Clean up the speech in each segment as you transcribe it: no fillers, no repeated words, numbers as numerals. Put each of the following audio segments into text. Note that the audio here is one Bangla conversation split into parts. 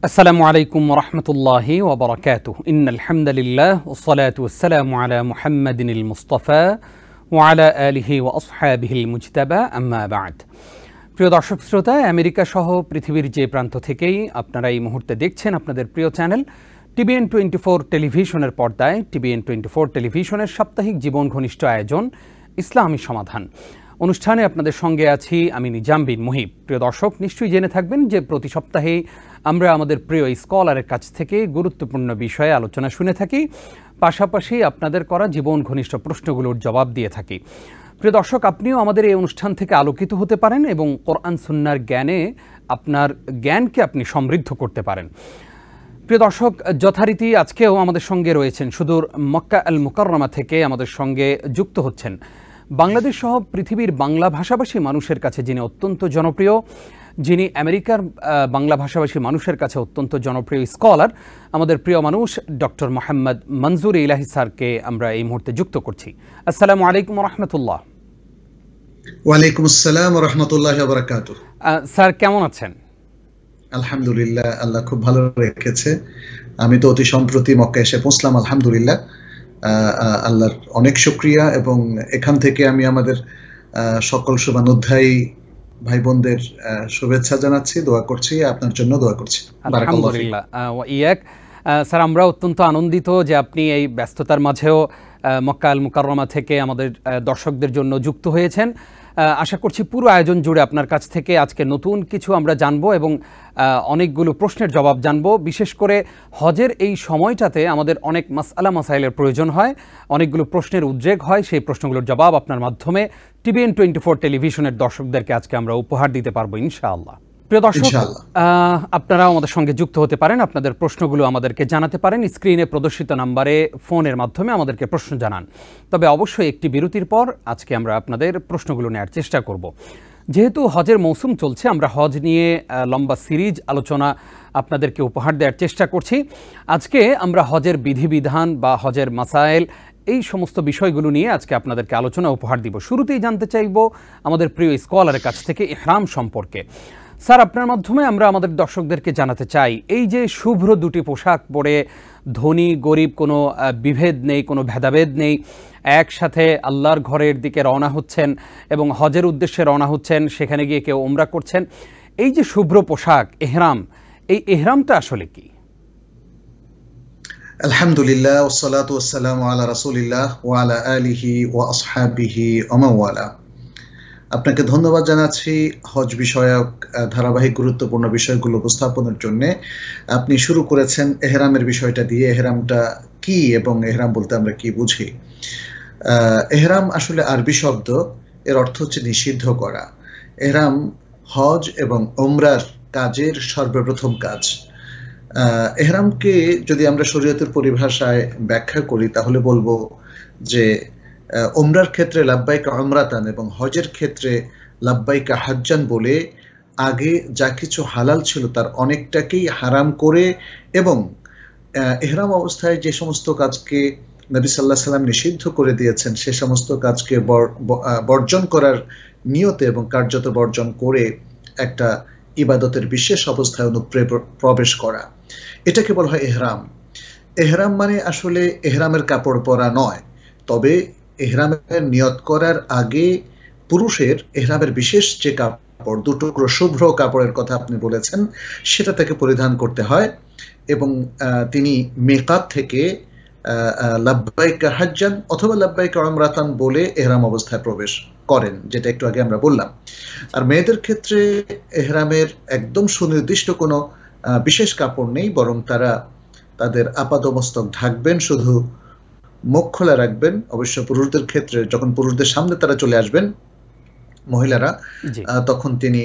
আসসালামু আলাইকুম ওরহমতুল্লাহি ওবরাকাতুহ। ইন্নাল হামদুলিল্লাহ ওয়াসসালাতু ওয়াসসালামু আলা মুহাম্মাদিনিল মুস্তাফা ওয়া আলা আলিহি ওয়া আসহাবিহিল মুজতাবা, আম্মা বা'দ। প্রিয় দর্শক শ্রোতা, আমেরিকা সহ পৃথিবীর যে প্রান্ত থেকেই আপনারা এই মুহূর্তে দেখছেন আপনাদের প্রিয় চ্যানেল টিবিএন 24 টেলিভিশনের পর্দায় টিবিএন 24 টেলিভিশনের সাপ্তাহিক জীবন ঘনিষ্ঠ আয়োজন ইসলামী সমাধান অনুষ্ঠানে আপনাদের সঙ্গে আছি আমি নিজাম বিন মুহিব। প্রিয় দর্শক, নিশ্চয়ই জেনে থাকবেন যে প্রতি সপ্তাহে আমরা আমাদের প্রিয় স্কলারের কাছ থেকে গুরুত্বপূর্ণ বিষয়ে আলোচনা শুনে থাকি, পাশাপাশি আপনাদের করা জীবন ঘনিষ্ঠ প্রশ্নগুলোর জবাব দিয়ে থাকি। প্রিয় দর্শক, আপনিও আমাদের এই অনুষ্ঠান থেকে আলোকিত হতে পারেন এবং কোরআন সুন্নাহর জ্ঞানে আপনার জ্ঞানকে আপনি সমৃদ্ধ করতে পারেন। প্রিয় দর্শক, যথারীতি আজকেও আমাদের সঙ্গে রয়েছেন সুদূর মক্কা আল মুকাররমা থেকে আমাদের সঙ্গে যুক্ত হচ্ছেন বাংলাদেশ সহ পৃথিবীর বাংলা ভাষাভাষী মানুষের কাছে যিনি অত্যন্ত জনপ্রিয়, যিনি আমেরিকার বাংলা ভাষাভাষী মানুষের কাছে অত্যন্ত জনপ্রিয় স্কলার, আমাদের প্রিয় মানুষ ডক্টর মোহাম্মদ মনজুর ইলাহি স্যারকে আমরা এই মুহূর্তে যুক্ত করছি। আসসালামু আলাইকুম রহমতুল্লাহ। ওয়ালাইকুম আসসালাম রহমতুল্লাহ বারাকাতুহ। স্যার কেমন আছেন? আলহামদুলিল্লাহ, আল্লাহ খুব ভালো রেখেছে। আমি তো অতি সম্প্রতি মক্কা এসে পৌঁছলাম, আলহামদুলিল্লাহ, আল্লাহর অনেক শুকরিয়া। এবং এখান থেকে আমি আমাদের সকল শুভানুধ্যায়ী ভাই বোনদের শুভেচ্ছা জানাচ্ছি, দোয়া করছি, আপনার জন্য দোয়া করছি। আলহামদুলিল্লাহ। স্যার, আমরা অত্যন্ত আনন্দিত যে আপনি এই ব্যস্ততার মাঝেও মক্কা আল মুকাররমা থেকে আমাদের দর্শকদের জন্য যুক্ত হয়েছেন। আশা করছি পুরো আয়োজন জুড়ে আপনার কাছ থেকে আজকে নতুন কিছু আমরা জানবো এবং অনেকগুলো প্রশ্নের জবাব জানবো। বিশেষ করে হজের এই সময়টাতে আমাদের অনেক মাসআলা মাসাইলের প্রয়োজন হয়, অনেকগুলো প্রশ্নের উদ্রেক হয়, সেই প্রশ্নগুলোর জবাব আপনার মাধ্যমে টিবিএন 24 টেলিভিশনের দর্শকদেরকে আজকে আমরা উপহার দিতে পারবো ইনশাআল্লাহ। প্রিয় দর্শক, আপনারাও আমাদের সঙ্গে যুক্ত হতে পারেন, আপনাদের প্রশ্নগুলো আমাদেরকে জানাতে পারেন। স্ক্রিনে প্রদর্শিত নাম্বারে ফোনের মাধ্যমে আমাদেরকে প্রশ্ন জানান। তবে অবশ্যই একটি বিরতির পর আজকে আমরা আপনাদের প্রশ্নগুলো নেওয়ার চেষ্টা করব। যেহেতু হজের মৌসুম চলছে, আমরা হজ নিয়ে লম্বা সিরিজ আলোচনা আপনাদেরকে উপহার দেওয়ার চেষ্টা করছি। আজকে আমরা হজের বিধিবিধান বা হজের মাসাইল এই সমস্ত বিষয়গুলো নিয়ে আজকে আপনাদেরকে আলোচনা উপহার দিব। শুরুতেই জানতে চাইব আমাদের প্রিয় স্কলারের কাছ থেকে ইহরাম সম্পর্কে। স্যার, আপনার মাধ্যমে আমরা আমাদের দর্শকদেরকে জানাতে চাই, এই যে শুভ্র দুটি পোশাক পরে ধনী গরিব কোনো বিভেদ নেই, কোনো ভেদাভেদ নেই, একসাথে আল্লাহর ঘরের দিকে রওনা হচ্ছেন এবং হজের উদ্দেশ্যে রওনা হচ্ছেন, সেখানে গিয়ে কেউ উমরা করছেন, এই যে শুভ্র পোশাক এহরাম, এই এহরামটা আসলে কি? আলহামদুলিল্লাহ, ওয়াসসালাতু ওয়াসসালামু আলা রাসূলিল্লাহ ওয়া আলা আলিহি ওয়া আসহাবিহি ওয়া মান ওয়ালা। আপনাকে ধন্যবাদ জানাচ্ছি হজ বিষয়ক ধারাবাহিক গুরুত্বপূর্ণ বিষয়গুলো উপস্থাপনের জন্য। আপনি শুরু করেছেন এহরামের বিষয়টা দিয়ে। এহরামটা কি এবং এহরাম বলতে আমরা কি বুঝি? এহরাম আসলে আরবি শব্দ, এর অর্থ হচ্ছে নিষিদ্ধ করা। এহরাম হজ এবং উমরার কাজের সর্বপ্রথম কাজ। এহরামকে যদি আমরা শরীয়তের পরিভাষায় ব্যাখ্যা করি তাহলে বলবো যে উমরার ক্ষেত্রে লাব্বাইকা উমরাতান এবং হজের ক্ষেত্রে লাব্বাইকা হাজ্জান বলে আগে যা কিছু হালাল ছিল তার অনেকটাকেই হারাম করে এবং ইহরাম অবস্থায় যে সমস্ত কাজকে নবী সাল্লাল্লাহু আলাইহি ওয়াসাল্লাম নিষিদ্ধ করে দিয়েছেন সে সমস্ত কাজকে বর্জন করার নিয়তে এবং কার্যত বর্জন করে একটা ইবাদতের বিশেষ অবস্থায় প্রবেশ করা, এটাকে বলা হয় ইহরাম। ইহরাম মানে আসলে ইহরামের কাপড় পরা নয়, তবে ইহরামের নিয়ত করার আগে পুরুষের ইহরামের বিশেষ যে কাপড়, দুটুকরো শুভ্র কাপড়ের কথা আপনি বলেছেন, সেটা তাকে পরিধান করতে হয় এবং তিনি মিকাত থেকে লাব্বাইকা হাজ্জান অথবা লাব্বাইকা উমরাতান বলে ইহরাম অবস্থায় প্রবেশ করেন, যেটা একটু আগে আমরা বললাম। আর মেয়েদের ক্ষেত্রে ইহরামের একদম সুনির্দিষ্ট কোনো বিশেষ কাপড় নেই, বরং তারা তাদের আপাদমস্তক ঢাকবেন, শুধু মুখ খোলা রাখবেন। অবশ্য পুরুষদের ক্ষেত্রে যখন পুরুষদের সামনে তারা চলে আসবেন মহিলারা, তখন তিনি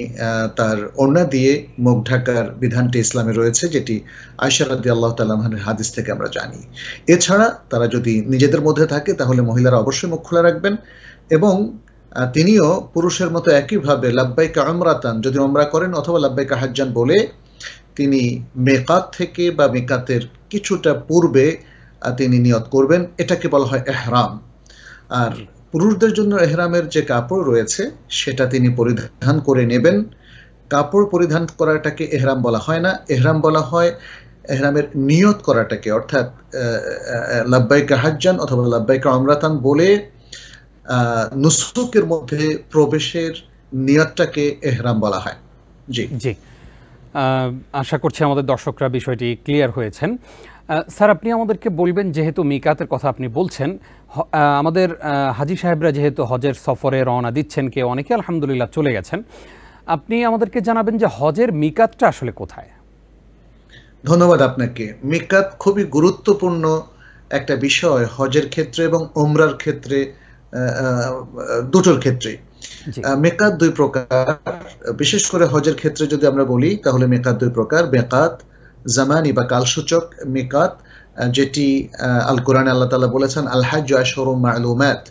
তার ওড়না দিয়ে মুখ ঢাকার বিধানটি ইসলামে রয়েছে, যেটি আয়েশা রাদিয়াল্লাহু তাআলা আনহার হাদিস থেকে আমরা জানি। এছাড়া তারা যদি নিজেদের মধ্যে থাকে তাহলে মহিলারা অবশ্যই মুখ খোলা রাখবেন এবং তিনিও পুরুষের মতো একইভাবে লাব্বাইকা উমরাতান যদি উমরা করেন অথবা লাব্বাইকা হাজ্জান বলে তিনি মিকাত থেকে বা মিকাতের কিছুটা পূর্বে তিনি নিয়ত করবেন, এটাকে বলা হয় ইহরাম। আর পুরুষদের জন্য ইহরামের যে কাপড় রয়েছে সেটা তিনি পরিধান করে নেবেন কাপড় পরিধান করাটাকে এহরাম বলা হয় না, এহরাম বলা হয় এহরামের নিয়ত করাটাকে, অর্থাৎ লাব্বাইকা হাজ্জান অথবা লাব্বাইকা উমরাতান বলে নুসুকের মধ্যে প্রবেশের নিয়তটাকে এহরাম বলা হয়। জি জি, আশা করছি আমাদের দর্শকরা বিষয়টি ক্লিয়ার হয়েছেন। স্যার, আপনি আমাদেরকে বলবেন, যেহেতু মিকাতের কথা আপনি বলছেন, আমাদের হাজি সাহেবরা যেহেতু হজের সফরে রওনা দিচ্ছেন, কেউ অনেকে আলহামদুলিল্লাহ চলে গেছেন, আপনি আমাদেরকে জানাবেন যে হজের মিকাতটা আসলে কোথায়? ধন্যবাদ আপনাকে। মিকাত খুবই গুরুত্বপূর্ণ একটা বিষয় হজের ক্ষেত্রে এবং উমরার ক্ষেত্রে, দুটোর ক্ষেত্রে। মিকাত দুই প্রকার, বিশেষ করে হজের ক্ষেত্রে যদি আমরা বলি তাহলে মিকাত দুই প্রকার। মিকাত জামানি বা কালসূচক মিকাত, যেটি আল কোরআনে আল্লাহ তাআলা বলেছেন আল হাজ্জু আশহুরুম মা'লুমাত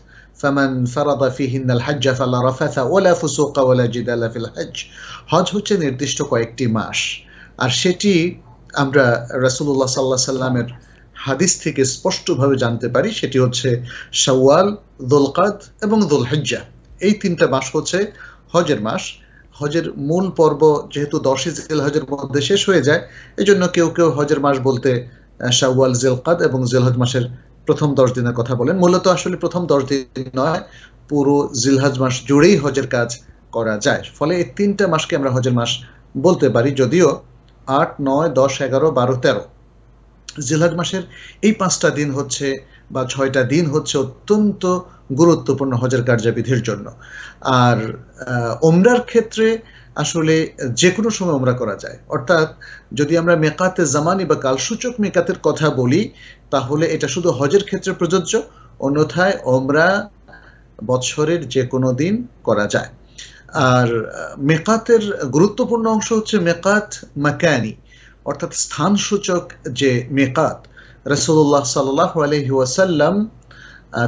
ফামান ফারাদা ফিহিন্নাল হাজ্জা ফালা রাফাথা ওয়ালা ফুসুকা ওয়ালা জিদালা ফিল হজ। হজ হচ্ছে নির্দিষ্ট কয়েকটি মাস, আর সেটি আমরা রাসূলুল্লাহ সাল্লাল্লাহু আলাইহি সাল্লামের হাদিস থেকে স্পষ্টভাবে জানতে পারি। সেটি হচ্ছে শাওয়াল, যুলকাদ এবং যুলহিজ্জা। এই তিনটা মাস হচ্ছে হজের মাস। হজের মূল পর্ব যেহেতু 10 জিলহজের মধ্যে শেষ হয়ে যায়, এজন্য কেউ কেউ হজের মাস বলতে শাওয়াল, জিলকাদ এবং জিলহজ মাসের প্রথম 10 দিনের কথা বলেন। মূলত আসলে প্রথম 10 দিন নয়, পুরো জিলহজ মাস জুড়েই হজের কাজ করা যায়। ফলে এই তিনটা মাসকে আমরা হজের মাস বলতে পারি, যদিও 8, 9, 10, 11, 12, 13 জিলহজ মাসের এই 5টা দিন হচ্ছে বা 6টা দিন হচ্ছে অত্যন্ত গুরুত্বপূর্ণ হজের কার্যবিধির জন্য। আর উমরার ক্ষেত্রে আসলে যে কোনো সময় উমরা করা যায়, অর্থাৎ যদি আমরা মিকাতে জামানি বা কালসূচক মিকাতের কথা বলি তাহলে এটা শুধু হজের ক্ষেত্রে প্রযোজ্য, অন্যথায় উমরা বছরের যে কোনো দিন করা যায়। আর মিকাতের গুরুত্বপূর্ণ অংশ হচ্ছে মিকাত মাকানি, অর্থাৎ স্থানসূচক যে মিকাত। রাসূলুল্লাহ সাল্লাল্লাহু আলাইহি ওয়াসাল্লাম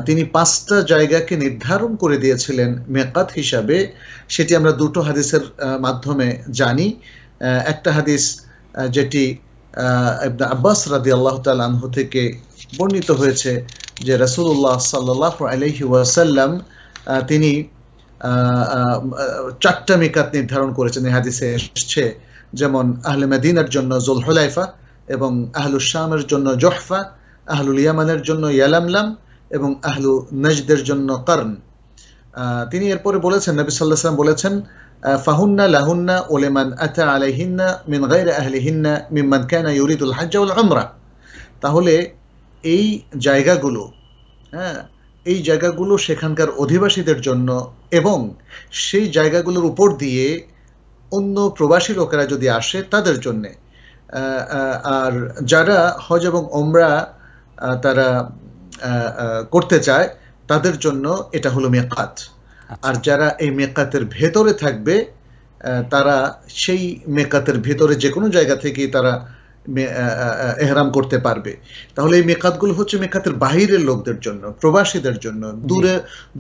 তিনি 5টা জায়গাকে নির্ধারণ করে দিয়েছিলেন মিকাত হিসাবে। সেটি আমরা দুটো হাদিসের মাধ্যমে জানি। একটা হাদিস যেটি ইবনে আব্বাস রাদিয়াল্লাহু তাআলা আনহু থেকে বর্ণিত হয়েছে যে রাসূলুল্লাহ সাল্লাল্লাহু আলাইহি ওয়াসাল্লাম তিনি 4টা মিকাত নির্ধারণ করেছেন। এই হাদিসে এসেছে যেমন আহলে মদিনার জন্য যুলহুলাইফা এবং আহলুশ শামের জন্য জুহফা, আহলুল ইয়ামানের জন্য ইয়ালামলাম এবং আহলু নাজদের জন্য কারন। তিনি এরপরে বলেছেন, নবী সাল্লাল্লাহু আলাইহি ওয়াসাল্লাম বলেছেন ফাহুন্না লাহুন্না ওয়া লিমান আতা আলাইহিন্না মিন গায়রি আহলিহিন্না মিম্মান কানা ইউরিদুল হজ্জ ওয়াল উমরা। তাহলে এই জায়গাগুলো, এই জায়গাগুলো সেখানকার অধিবাসীদের জন্য এবং সেই জায়গাগুলোর উপর দিয়ে অন্য প্রবাসী লোকেরা যদি আসে তাদের জন্য। আর যারা হজ এবং উমরা তারা করতে চায় তাদের জন্য এটা হলো মিকাত। আর যারা এই মিকাতের ভেতরে থাকবে তারা সেই মিকাতের ভেতরে যে কোনো জায়গা থেকে তারা ইহরাম করতে পারবে। তাহলে এই মিকাতগুলো হচ্ছে মিকাতের বাহিরের লোকদের জন্য, প্রবাসীদের জন্য,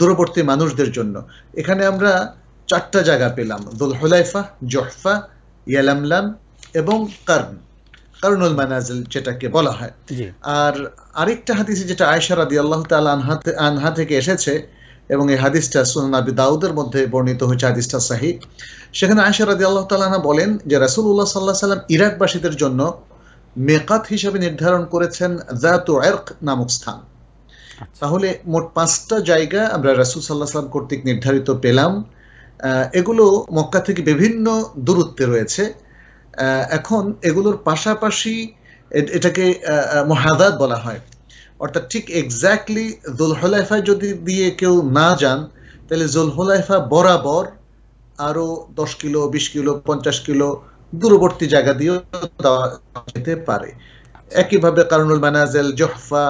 দূরবর্তী মানুষদের জন্য। এখানে আমরা 4টা জায়গা পেলাম, যুলহুলাইফা, জুহফা, ইয়ালামলাম এবং কারনুল মানাজিল যেটাকে বলা হয়। আর আরেকটা হাদিসে যেটা আয়েশা রাদিয়াল্লাহু তাআলা আনহা থেকে এসেছে এবং এই হাদিসটা সুনান আবি দাউদের মধ্যে বর্ণিত হয়েছে, হাদিসটা সহিহ। সেখানে আয়েশা রাদিয়াল্লাহু তাআলা আনহা বলেন যে রাসূলুল্লাহ সাল্লাল্লাহু আলাইহি ওয়াসাল্লাম ইরাকবাসীদের জন্য মিকাত হিসেবে নির্ধারণ করেছেন যাতু ইরক নামক স্থান। তাহলে মোট 5টা জায়গা আমরা রাসূল সাল্লাল্লাহু আলাইহি ওয়াসাল্লাম কর্তৃক নির্ধারিত পেলাম। এগুলো মক্কা থেকে বিভিন্ন দূরত্বে রয়েছে। এখন এগুলোর পাশাপাশি এটাকে মুহাদাত বলা হয়, অর্থাৎ ঠিক এক্স্যাক্টলি যুলহুলাইফা যদি দিয়ে কেউ না যান তাহলে যুলহুলাইফা বরাবর আরো 10 কিলো, 20 কিলো, 50 কিলো দূরবর্তী জায়গা দিয়েও দেওয়া যেতে পারে। একইভাবে কারনুল মানাজিল, জুহফা,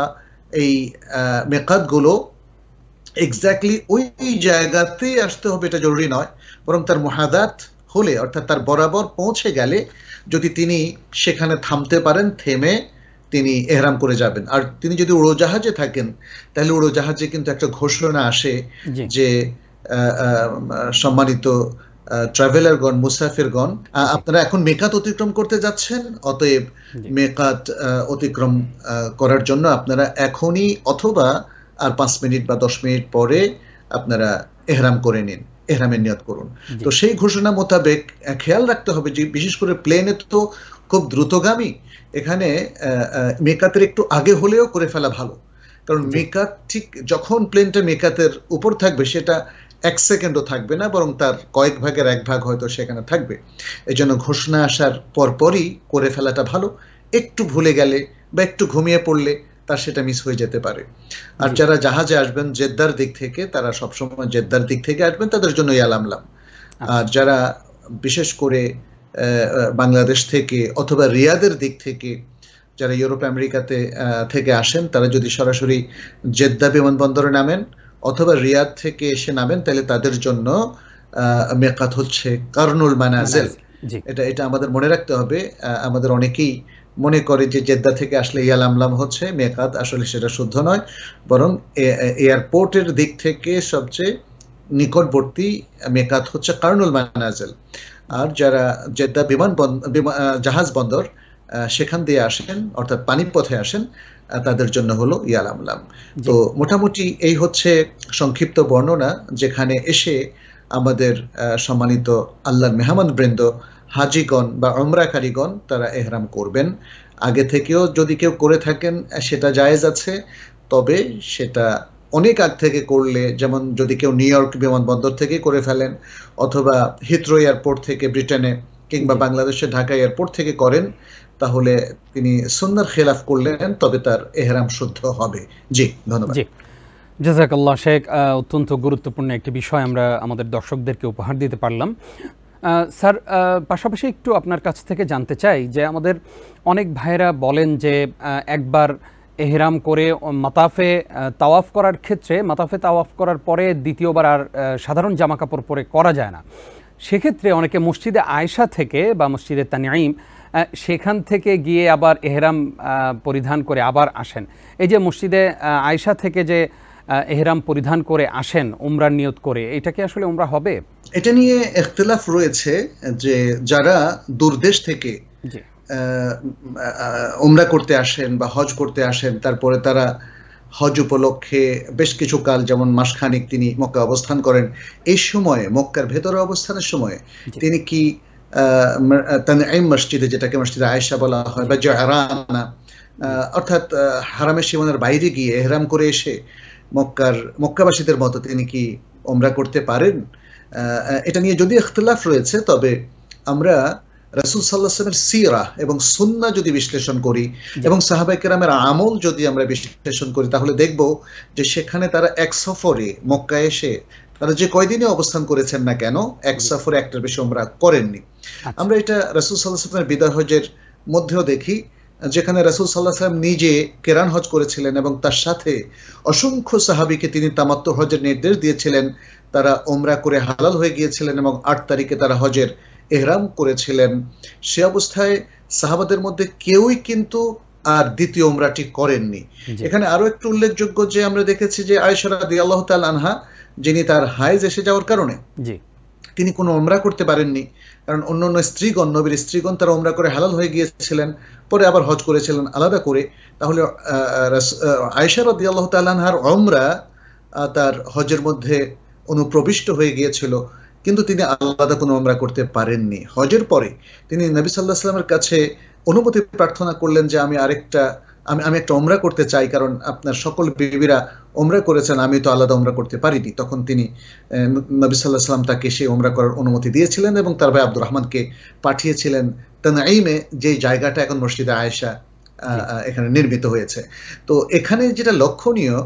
এই মিকাতগুলো এক্স্যাক্টলি ওই জায়গাতেই আসতে হবে এটা জরুরি নয়, বরং তার মুহাদাত হলে, অর্থাৎ তার বরাবর পৌঁছে গেলে যদি তিনি সেখানে থামতে পারেন, থেমে তিনি ইহরাম করে যাবেন। আর তিনি যদি উড়োজাহাজে থাকেন তাহলে উড়োজাহাজে কিন্তু একটা ঘোষণা আসে যে সম্মানিত ট্রাভেলারগণ, মুসাফিরগণ, আপনারা এখন মিকাত অতিক্রম করতে যাচ্ছেন, অতএব মিকাত অতিক্রম করার জন্য আপনারা এখনই অথবা আর 5 মিনিট বা 10 মিনিট পরে আপনারা ইহরাম করে নিন। এহরামের নিয়ত করুন। তো সেই ঘোষণা মোতাবেক খেয়াল রাখতে হবে যে বিশেষ করে প্লেনে তো খুব দ্রুতগামী, এখানে মিকাতের একটু আগে হলেও করে ফেলা ভালো, কারণ মিকাত ঠিক যখন প্লেনটা মিকাতের উপর থাকবে সেটা 1 সেকেন্ডও থাকবে না, বরং তার কয়েক ভাগের 1 ভাগ হয়তো সেখানে থাকবে। এই জন্য ঘোষণা আসার পরপরই করে ফেলাটা ভালো। একটু ভুলে গেলে বা একটু ঘুমিয়ে পড়লে তার সেটা মিস হয়ে যেতে পারে। আর যারা জাহাজে আসবেন জেদ্দার দিক থেকে, তারা সবসময় জেদ্দার দিক থেকে আসবেন, তাদের জন্য ইয়ালামলাম। আর যারা বিশেষ করে বাংলাদেশ থেকে অথবা রিয়াদের দিক থেকে যারা ইউরোপ আমেরিকাতে থেকে আসেন, তারা যদি সরাসরি জেদ্দা বিমানবন্দরে নামেন অথবা রিয়াদ থেকে এসে নামেন, তাহলে তাদের জন্য মিকাত হচ্ছে কারনুল মানাজিল। এটা আমাদের মনে রাখতে হবে। আমাদের অনেকেই মনে করে যে জেদ্দা থেকে আসলে ইয়ালামলাম হচ্ছে মিকাত, আসলে সেটা শুদ্ধ নয়, বরং এয়ারপোর্টের দিক থেকে সবচেয়ে নিকটবর্তী মিকাত হচ্ছে কারনুল মানাজিল। আর যারা জেদ্দা জাহাজ বন্দর সেখান দিয়ে আসেন, অর্থাৎ পানিপথে আসেন, তাদের জন্য হলো ইয়ালামলাম। তো মোটামুটি এই হচ্ছে সংক্ষিপ্ত বর্ণনা, যেখানে এসে আমাদের সম্মানিত আল্লাহর মেহমান বৃন্দ হাজিগণ বা উমরাকারীগণ তারা এহরাম করবেন। আগে থেকেও যদি কেউ করে থাকেন সেটা জায়েজ আছে, তবে সেটা অনেক আগ থেকে করলে, যেমন যদি কেউ নিউ ইয়র্ক বিমানবন্দর থেকে করে ফেলেন অথবা হিথ্রো এয়ারপোর্ট থেকে ব্রিটেনে কিংবা বাংলাদেশের ঢাকা এয়ারপোর্ট থেকে করেন, তাহলে তিনি সুন্নাহর খেলাফ করলেন, তবে তার এহরাম শুদ্ধ হবে। জি, ধন্যবাদ। জি, জাযাকাল্লাহ শেখ। অত্যন্ত গুরুত্বপূর্ণ একটি বিষয় আমরা আমাদের দর্শকদেরকে উপহার দিতে পারলাম। স্যার, পাশাপাশি একটু আপনার কাছ থেকে জানতে চাই যে আমাদের অনেক ভাইরা বলেন যে একবার এহরাম করে মাতাফে তাওয়াফ করার ক্ষেত্রে, মাতাফে তাওয়াফ করার পরে দ্বিতীয়বার আর সাধারণ জামাকাপড় পরে করা যায় না। সেক্ষেত্রে অনেকে মসজিদে আয়েশা থেকে বা মসজিদে তানঈম সেখান থেকে গিয়ে আবার এহরাম পরিধান করে আবার আসেন। এই যে মসজিদে আয়েশা থেকে যে এহরাম পরিধান করে আসেন উমরার নিয়ত করে, এটা কি আসলে উমরা হবে? এটা নিয়ে ইখতিলাফ রয়েছে যে যারা দূরদেশ থেকে উমরা করতে আসেন বা হজ করতে আসেন, তারপরে তারা হজ উপলক্ষে বেশ কিছু কাল, যেমন মাসখানিক তিনি মক্কা অবস্থান করেন, এই সময়ে মক্কার ভেতরে অবস্থানের সময়ে তিনি কি তানঈম মসজিদে, যেটাকে মসজিদে আয়েশা বলা হয়, বা জারানা অর্থাৎ হারামের সীমানার বাইরে গিয়ে এহরাম করে এসে মক্কাবাসীদের মতো তিনি কি উমরা করতে পারেন? এটা নিয়ে যদি ইখতিলাফ রয়েছে, তবে আমরা রাসূল সাল্লাল্লাহু আলাইহি ওয়াসাল্লামের সিরা এবং সুন্নাহ যদি বিশ্লেষণ করি এবং সাহাবায়ে কেরামের আমল যদি আমরা বিশ্লেষণ করি, তাহলে দেখব যে সেখানে তারা এক সফরে মক্কায় এসে তারা যে কয়দিনে অবস্থান করেছেন না কেন, এক সফরে একটার বেশি উমরা করেননি। আমরা এটা রাসূল সাল্লাল্লাহু আলাইহি ওয়াসাল্লামের বিদায় হজের মধ্যেও দেখি, যেখানে রাসূল সাল্লাল্লাহু আলাইহি ওয়াসাল্লাম নিজে কিরান হজ করেছিলেন এবং তার সাথে অসংখ্য সাহাবীকে তিনি তামাত্তু হজের নির্দেশ দিয়েছিলেন। তারা উমরা করে হালাল হয়ে গিয়েছিলেন এবং 8 তারিখে তারা হজের এহরাম করেছিলেন। সে অবস্থায় সাহাবাদের মধ্যে কেউই কিন্তু আর দ্বিতীয় উমরাটি করেননি। এখানে আরো একটু উল্লেখযোগ্য যে আমরা দেখেছি যে আয়েশা রাদিয়াল্লাহু তাআলা আনহা, যিনি তার হায়েজ এসে যাওয়ার কারণে তিনি কোনো উমরা করতে পারেননি, কারণ অন্যান্য স্ত্রীগণ, নবীর স্ত্রীগণ, তারা উমরা করে হালাল হয়ে গিয়েছিলেন, পরে আবার হজ করেছিলেন আলাদা করে। তাহলে আয়েশা রাদিয়াল্লাহু তাআলা আনহার উমরা তার হজের মধ্যে অনুপ্রবিষ্ট হয়ে গিয়েছিল, কিন্তু তিনি আলাদা কোনো উমরা করতে পারেননি। হজের পরে তিনি নবী সাল্লাল্লাহু আলাইহি ওয়াসাল্লামের কাছে অনুমতি প্রার্থনা করলেন যে আমি একটা উমরা করতে চাই, কারণ আপনার সকল বিবিরা উমরা করেছেন, আমি তো আলাদা উমরা করতে পারিনি। তখন তিনি নবী সাল্লাল্লাহু আলাইহি ওয়াসাল্লাম তাকে সেই উমরা করার অনুমতি দিয়েছিলেন এবং তার ভাই আব্দুর রহমানকে পাঠিয়েছিলেন তানঈমে, যে জায়গাটা এখন মসজিদে আয়েশা এখানে নির্মিত হয়েছে। তো এখানে যেটা লক্ষণীয়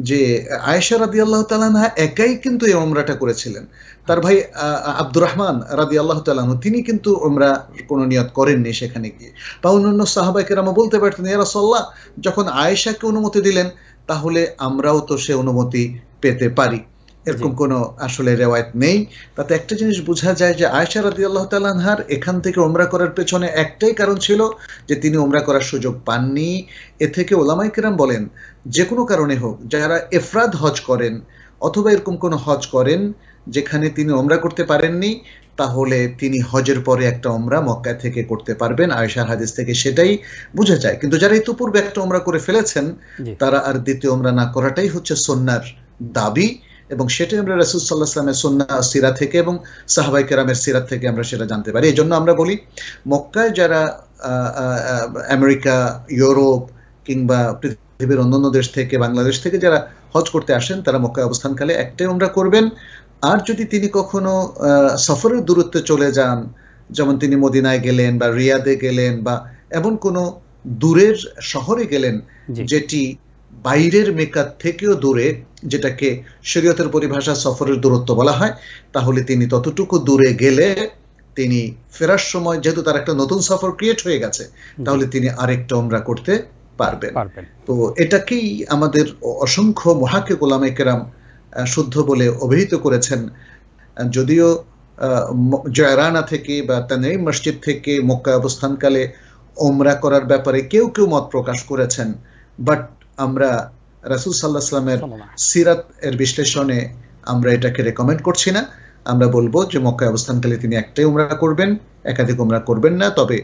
যে আয়েশা রাদিয়াল্লাহু তাআলা আনহা একাই কিন্তু এই উমরাটা করেছিলেন। তার ভাই আব্দুর রহমান রাদিয়াল্লাহু তাআলা আনহু তিনি কিন্তু উমরা কোনো নিয়ত করেননি সেখানে গিয়ে। বা অন্যান্য সাহাবায়ে কেরাম বলতে পারতেন, ইয়া রাসূলুল্লাহ, যখন আয়েশাকে অনুমতি দিলেন তাহলে আমরাও তো সে অনুমতি পেতে পারি। এরকম কোনো আসলে রেওয়ায়েত নেই। তাতে একটা জিনিস বোঝা যায় যে আয়েশা রাদিয়াল্লাহু তাআলা আনহার এখান থেকে উমরা করার পেছনে একটাই কারণ ছিল যে তিনি উমরা করার সুযোগ পাননি। এ থেকে ওলামায়ে কেরাম বলেন, যে কোনো কারণে হোক, যারা ইফরাদ হজ করেন অথবা এরকম কোনো হজ করেন যেখানে তিনি উমরা করতে পারেননি, তাহলে তিনি হজের পরে একটা উমরা মক্কা থেকে করতে পারবেন। আয়েশার হাদিস থেকে সেটাই বোঝা যায়। কিন্তু যারা ইতিপূর্বে একটা উমরা করে ফেলেছেন, তারা আর দ্বিতীয় উমরা না করাটাই হচ্ছে সুন্নাহর দাবি। এবং সেটাই আমরা রাসূল সাল্লাল্লাহু আলাইহি ওয়াসাল্লামের সুন্নাহ সিরাত থেকে এবং সাহাবায়ে কেরামের সিরাত থেকে আমরা সেটা জানতে পারি। এজন্য আমরা বলি মক্কায় যারা আমেরিকা, ইউরোপ কিংবা পৃথিবীর অন্যান্য দেশ থেকে, বাংলাদেশ থেকে যারা হজ করতে আসেন তারা মক্কায় অবস্থানকালে একটাই উমরা করবেন। আর যদি তিনি কখনো সফরের দূরত্বে চলে যান, যেমন তিনি মদিনায় গেলেন বা রিয়াদে গেলেন বা এমন কোনো দূরের শহরে গেলেন যেটি বাইরের মিকাত থেকেও দূরে, যেটাকে শরীয়তের পরিভাষা সফরের দূরত্ব বলা হয়, তাহলে তিনি ততটুকু দূরে গেলে তিনি ফেরার সময়, যেহেতু তার একটা নতুন সফর ক্রিয়েট হয়ে গেছে, তাহলে তিনি আরেকটা উমরা করতে পারবেন। তো এটাকেই আমাদের অসংখ্য মুহাক্কিক উলামায়ে কেরাম শুদ্ধ বলে অভিহিত করেছেন। যদিও জয়রানা থেকে বা তানঈম মসজিদ থেকে মক্কা অবস্থানকালে উমরা করার ব্যাপারে কেউ কেউ মত প্রকাশ করেছেন, বাট আমরা রাসূল সাল্লাল্লাহু আলাইহি ওয়াসাল্লামের সিরাত এর বিশ্লেষণে আমরা এটাকে রেকমেন্ড করছি না। আমরা বলবো যে মক্কা অবস্থানকালে তিনি একটাই উমরা করবেন, একাধিক উমরা করবেন না। তবে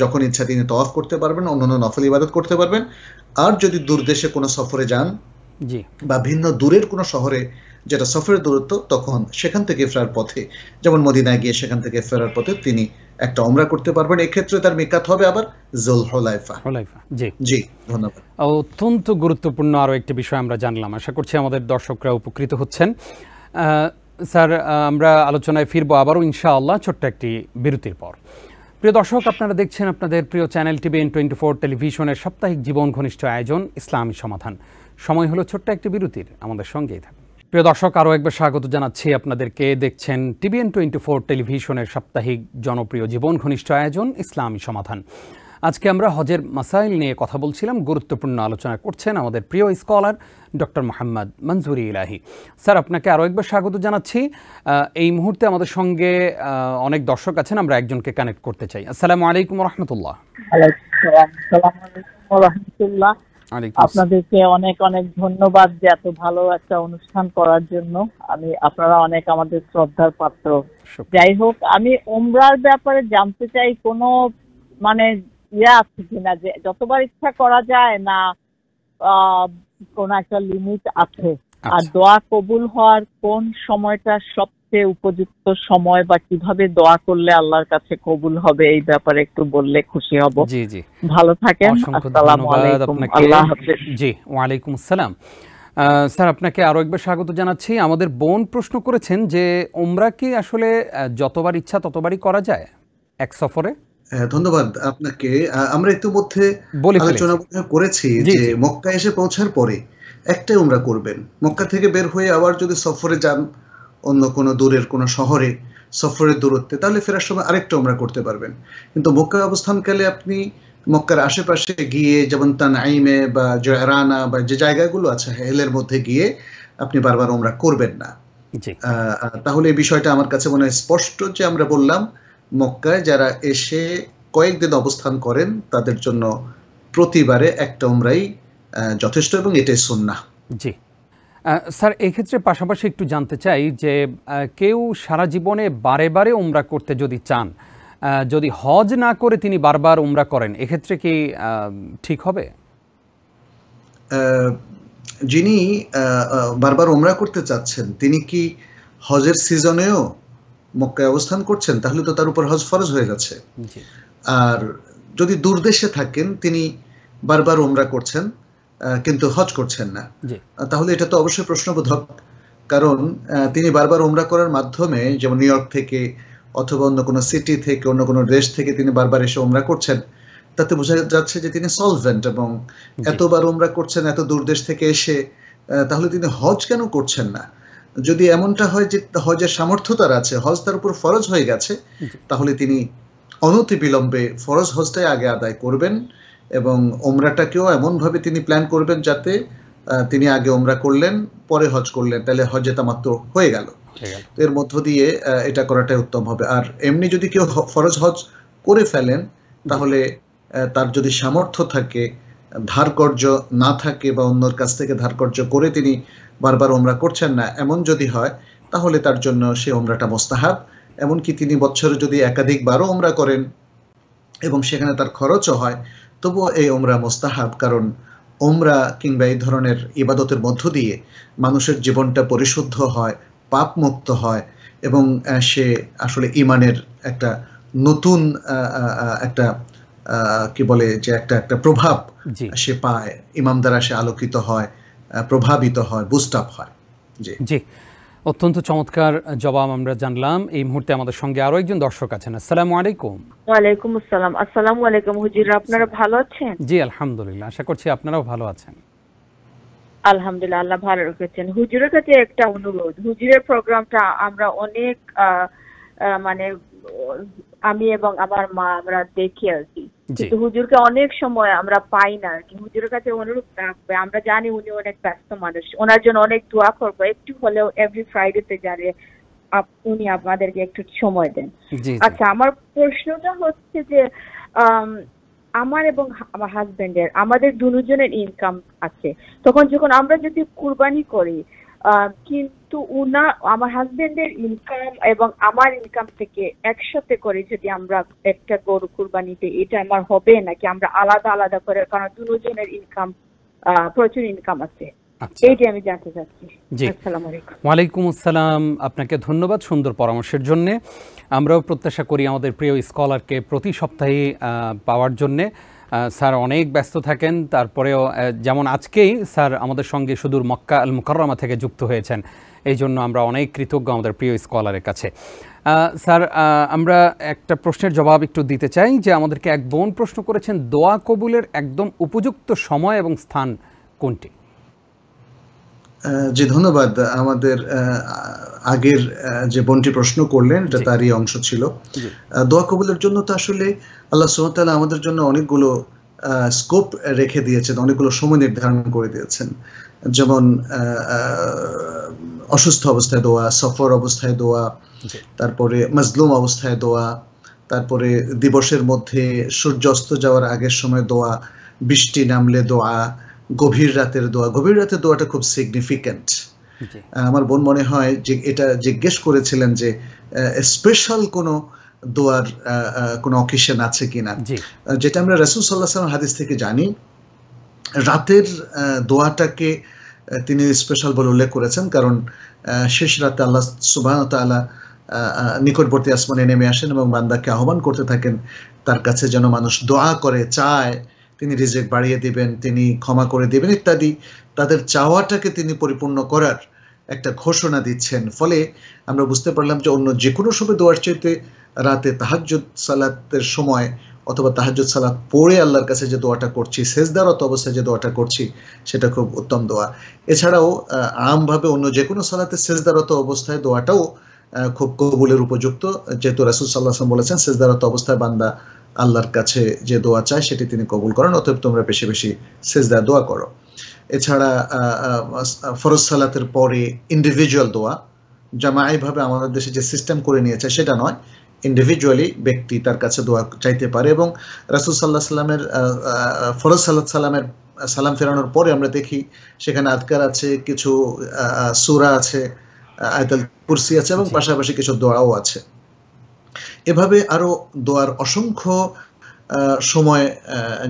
যখন ইচ্ছা তিনি তওয়াফ করতে পারবেন, অন্যান্য নফল ইবাদত করতে পারবেন। আর যদি দূরদেশে কোনো সফরে যান বা ভিন্ন দূরের কোনো শহরে যেটা সফরের দূরত্ব, তখন সেখান থেকে ফেরার পথে, যেমন মদিনায় গিয়ে সেখান থেকে ফেরার পথে তিনি একটা উমরা করতে পারবেন। এই ক্ষেত্রে তার মিকাত হবে আবার যুলহুলাইফা। জি, ধন্যবাদ। অত্যন্ত গুরুত্বপূর্ণ আরো একটি বিষয় আমরা জানলাম। আশা করছি আমাদের দর্শকরা উপকৃত হচ্ছেন। স্যার, আমরা আলোচনায় ফিরবো আবারও ইনশাআল্লাহ ছোট্ট একটি বিরতির পর। প্রিয় দর্শক, আপনারা দেখছেন আপনাদের প্রিয় চ্যানেল TVN24 টেলিভিশনের সাপ্তাহিক জীবন ঘনিষ্ঠ আয়োজন ইসলামী সমাধান। সময় হলো ছোট্ট একটি বিরতির, আমাদের সঙ্গেই থাকুন। প্রিয় দর্শক, আরও একবার স্বাগত জানাচ্ছি আপনাদেরকে। দেখছেন TVN24 টেলিভিশনের সাপ্তাহিক জনপ্রিয় জীবন ঘনিষ্ঠ আয়োজন ইসলামী সমাধান। আজকে আমরা হজের মাসাইল নিয়ে কথা বলছিলাম, গুরুত্বপূর্ণ আলোচনা করছেন আমাদের প্রিয় স্কলার ডক্টর মোহাম্মদ মনজুরি ইলাহি। স্যার, আপনাকে আরও একবার স্বাগত জানাচ্ছি। এই মুহূর্তে আমাদের সঙ্গে অনেক দর্শক আছেন, আমরা একজনকে কানেক্ট করতে চাই। আসসালামু আলাইকুম রহমতুল্লাহ। আপনাদেরকে অনেক অনেক ধন্যবাদ যে এত ভালো একটা অনুষ্ঠান করার জন্য। আপনারা অনেক আমাদের শ্রদ্ধার পাত্র। যাই হোক, আমি উমরার ব্যাপারে জানতে চাই, কোনো মানে আছে কিনা যে যতবার ইচ্ছা করা যায় না, কোন একটা লিমিট আছে? আর দোয়া কবুল হওয়ার কোন সময়টা সবচেয়ে উপযুক্ত সময়, বা কিভাবে দোয়া করলে আল্লাহর কাছে কবুল হবে, এই ব্যাপারে একটু বললে খুশি হব। জি জি, ভালো থাকেন। আসসালামু আলাইকুম। আল্লাহ হাফেজ। জি, ওয়ালাইকুম আসসালাম। স্যার, আপনাকে আরো একবার স্বাগত জানাচ্ছি। আমাদের বোন প্রশ্ন করেছেন যে উমরা কি আসলে যতবার ইচ্ছা ততবারই করা যায় এক সফরে? ধন্যবাদ আপনাকে। আমরা ইতিমধ্যে আলোচনা করেছি যে মক্কা এসে পৌঁছার পরে একটাই উমরা করবেন। মক্কা থেকে বের হয়ে আবার যদি সফরে যান অন্য কোনো দূরের কোনো শহরে সফরের দূরত্বে, তাহলে ফেরার সময় আরেকটা উমরা করতে পারবেন। কিন্তু মক্কা অবস্থানকালে আপনি মক্কার আশেপাশে গিয়ে, যেমন তানঈমে বা জয়রানা বা যে জায়গাগুলো আছে হেলের মধ্যে গিয়ে আপনি বারবার উমরা করবেন না। তাহলে এই বিষয়টা আমার কাছে মনে হয় স্পষ্ট যে আমরা বললাম মক্কায় যারা এসে কয়েকদিন অবস্থান করেন তাদের জন্য প্রতিবারে একটা উমরাই যথেষ্ট এবং এটাই সুন্নাহ। জি স্যার, এক্ষেত্রে পাশাপাশি একটু জানতে চাই যে কেউ সারা জীবনে বারে বারে উমরা করতে যদি চান, যদি হজ না করে তিনি বারবার উমরা করেন, এক্ষেত্রে কি ঠিক হবে? যিনি বারবার উমরা করতে চাচ্ছেন তিনি কি হজের সিজনেও মক্কায় অবস্থান করছেন, তাহলে তো তার উপর হজ ফরজ হয়ে যাচ্ছে। আর যদি দূরদেশে থাকেন, তিনি বারবার উমরা করছেন কিন্তু হজ করছেন না, তাহলে এটা তো অবশ্যই প্রশ্নবোধক। কারণ তিনি বারবার উমরা করার মাধ্যমে, যেমন নিউ ইয়র্ক থেকে অথবা অন্য কোনো সিটি থেকে, অন্য কোনো দেশ থেকে তিনি বারবার এসে উমরা করছেন, তাতে বোঝা যাচ্ছে যে তিনি সলভেন্ট। এবং এতবার উমরা করছেন এত দূর দেশ থেকে এসে, তাহলে তিনি হজ কেন করছেন না? যদি এমনটা হয় যে হজের সামর্থ্য তার আছে, হজ তার উপর ফরজ হয়ে গেছে, তাহলে তিনি অনতিবিলম্বে ফরজ হজটাই আগে আদায় করবেন এবং উমরাটাকেও এমনভাবে তিনি প্ল্যান করবেন যাতে তিনি আগে উমরা করলেন পরে হজ করলেন, তাহলে হজে তামাত্তু হয়ে গেল। এর মধ্য দিয়ে এটা করাটাই উত্তম হবে। আর এমনি যদি কেউ ফরজ হজ করে ফেলেন, তাহলে তার যদি সামর্থ্য থাকে, ধারকর্য না থাকে বা অন্যর কাছ থেকে ধারকর্য করে তিনি বারবার উমরা করছেন না, এমন যদি হয়, তাহলে তার জন্য সে উমরাটা মুস্তাহাব। এমনকি তিনি বছরে যদি একাধিকবারও উমরা করেন এবং সেখানে তার খরচও হয়, তবুও এই উমরা মুস্তাহাব। কারণ ওমরা কিংবা এই ধরনের ইবাদতের মধ্য দিয়ে মানুষের জীবনটা পরিশুদ্ধ হয়, পাপ মুক্ত হয় এবং সে আসলে ঈমানের একটা নতুন একটা কি বলে যে একটা প্রভাব সে পায়, ইমাম দ্বারা সে আলোকিত হয়, প্রভাবিত হয়, বুস্ট আপ হয়। জি, অত্যন্ত চমৎকার জবাব আমরা জানলাম। এই মুহূর্তে আমাদের সঙ্গে আরো একজন দর্শক আছেন। আসসালামু আলাইকুম। ওয়ালাইকুম আসসালাম। আসসালামু আলাইকুম হুজুর, আপনারা ভালো আছেন? জি আলহামদুলিল্লাহ, আশা করছি আপনারাও ভালো আছেন। আলহামদুলিল্লাহ, আল্লাহ ভালো রেখেছেন। হুজুরের কাছে একটা অনুরোধ, হুজুরের প্রোগ্রামটা আমরা অনেক মানে আমি এবং আমার মা আমরা দেখি আর কি, কিন্তু হুজুরকে অনেক সময় আমরা পাই না আর কি। হুজুরের কাছে অনুরোধ রাখবে, আমরা জানি উনি অনেক ব্যস্ত মানুষ, ওনার জন্য অনেক দোয়া করবো, একটু হলেও এভরি ফ্রাইডেতে জানে উনি আপনাদেরকে একটু সময় দেন। আচ্ছা, আমার প্রশ্নটা হচ্ছে যে আমার এবং আমার হাজবেন্ডের, আমাদের দুজনের ইনকাম আছে, তখন যখন আমরা যদি কুরবানি করি, কিন্তু আমার হাজবেন্ডের ইনকাম এবং আমার ইনকাম থেকে একসাথে করে যদি আমরা একটা গরু কুরবানিতে, এটা আমার হবে নাকি আমরা আলাদা আলাদা করে, কারণ দুজনের ইনকাম প্রচুর ইনকাম আছে, এইটাই আমি জানতে চাচ্ছি। আসসালামু আলাইকুম। ওয়ালাইকুম আসসালাম, আপনাকে ধন্যবাদ সুন্দর পরামর্শের জন্য। আমরাও প্রত্যাশা করি আমাদের প্রিয় স্কলারকে প্রতি সপ্তাহে পাওয়ার জন্যে। স্যার অনেক ব্যস্ত থাকেন, তারপরেও যেমন আজকেই স্যার আমাদের সঙ্গে সুদূর মক্কা আল মুকাররমা থেকে যুক্ত হয়েছেন, এই জন্য আমরা অনেক কৃতজ্ঞ আমাদের প্রিয় স্কলারের কাছে। স্যার, আমরা একটা প্রশ্নের জবাব একটু দিতে চাই যে আমাদেরকে এক বোন প্রশ্ন করেছেন, দোয়া কবুলের একদম উপযুক্ত সময় এবং স্থান কোনটি? জি ধন্যবাদ। আমাদের আগের যে বোনটি প্রশ্ন করলেন এটা তারই অংশ ছিল। দোয়া কবুলের জন্য তো আসলে আল্লাহ সুবহানাহু ওয়া তাআলা আমাদের জন্য অনেকগুলো স্কোপ রেখে দিয়েছেন, অনেকগুলো সময় নির্ধারণ করে দিয়েছেন। যেমন অসুস্থ অবস্থায় দোয়া, সফর অবস্থায় দোয়া, তারপরে মাজলুম অবস্থায় দোয়া, তারপরে দিবসের মধ্যে সূর্য অস্ত যাওয়ার আগের সময় দোয়া, বৃষ্টি নামলে দোয়া, গভীর রাতের দোয়া। গভীর রাতের দোয়াটা খুব সিগনিফিক্যান্ট। আমার বোন মনে হয় যে এটা জিজ্ঞেস করেছিলেন যে স্পেশাল কোনো দোয়ার কোনো অকেশন আছে কিনা। যেটা আমরা রাসূল সাল্লাল্লাহু আলাইহি ওয়াসাল্লাম হাদিস থেকে জানি, রাতের দোয়াটাকে তিনি স্পেশাল বলে উল্লেখ করেছেন, কারণ শেষ রাতে আল্লাহ সুবহানাহু ওয়া তাআলা নিকটবর্তী আসমানে নেমে আসেন এবং বান্দাকে আহ্বান করতে থাকেন তার কাছে যেন মানুষ দোয়া করে, চায়, তিনি রিজিক বাড়িয়ে দিবেন, তিনি ক্ষমা করে দিবেন ইত্যাদি। তাদের চাওয়াটাকে তিনি পরিপূর্ণ করার একটা ঘোষণা দিচ্ছেন। ফলে আমরা বুঝতে পারলাম যে অন্য যে কোনো সময় দোয়ার চাইতে রাতে তাহাজ্জুদ সালাতের সময় অথবা তাহাজ্জুদ সালাত পড়ে আল্লাহর কাছে যে দোয়াটা করছি, সেজদারত অবস্থায় যে দোয়াটা করছি, সেটা খুব উত্তম দোয়া। এছাড়াও আমভাবে অন্য যে কোনো সালাতে সেজদারত অবস্থায় দোয়াটাও খুব কবুলের উপযুক্ত, যেহেতু রাসূল সাল্লাল্লাহু আলাইহি ওয়াসাল্লাম বলেছেন সেজদারত অবস্থায় বান্দা আল্লাহর কাছে যে দোয়া চায় সেটি তিনি কবুল করেন, অতএব তোমরা বেশি বেশি সেজদা দোয়া করো। এছাড়া ফরজ সালাতের পরে ইন্ডিভিজুয়াল দোয়া, জামাঈভাবে আমাদের দেশে যে সিস্টেম করে নিয়েছে সেটা নয়, ইন্ডিভিজুয়ালি ব্যক্তি তার কাছে দোয়া চাইতে পারে। এবং রাসূল সাল্লাল্লাহু আলাইহি ওয়াসাল্লামের ফরজ সালামের সালাম ফেরানোর পরে আমরা দেখি সেখানে আদকার আছে, কিছু সূরা আছে, আয়াতুল কুরসি আছে এবং পাশাপাশি কিছু দোয়াও আছে। এভাবে আরো দোয়ার অসংখ্য সময়,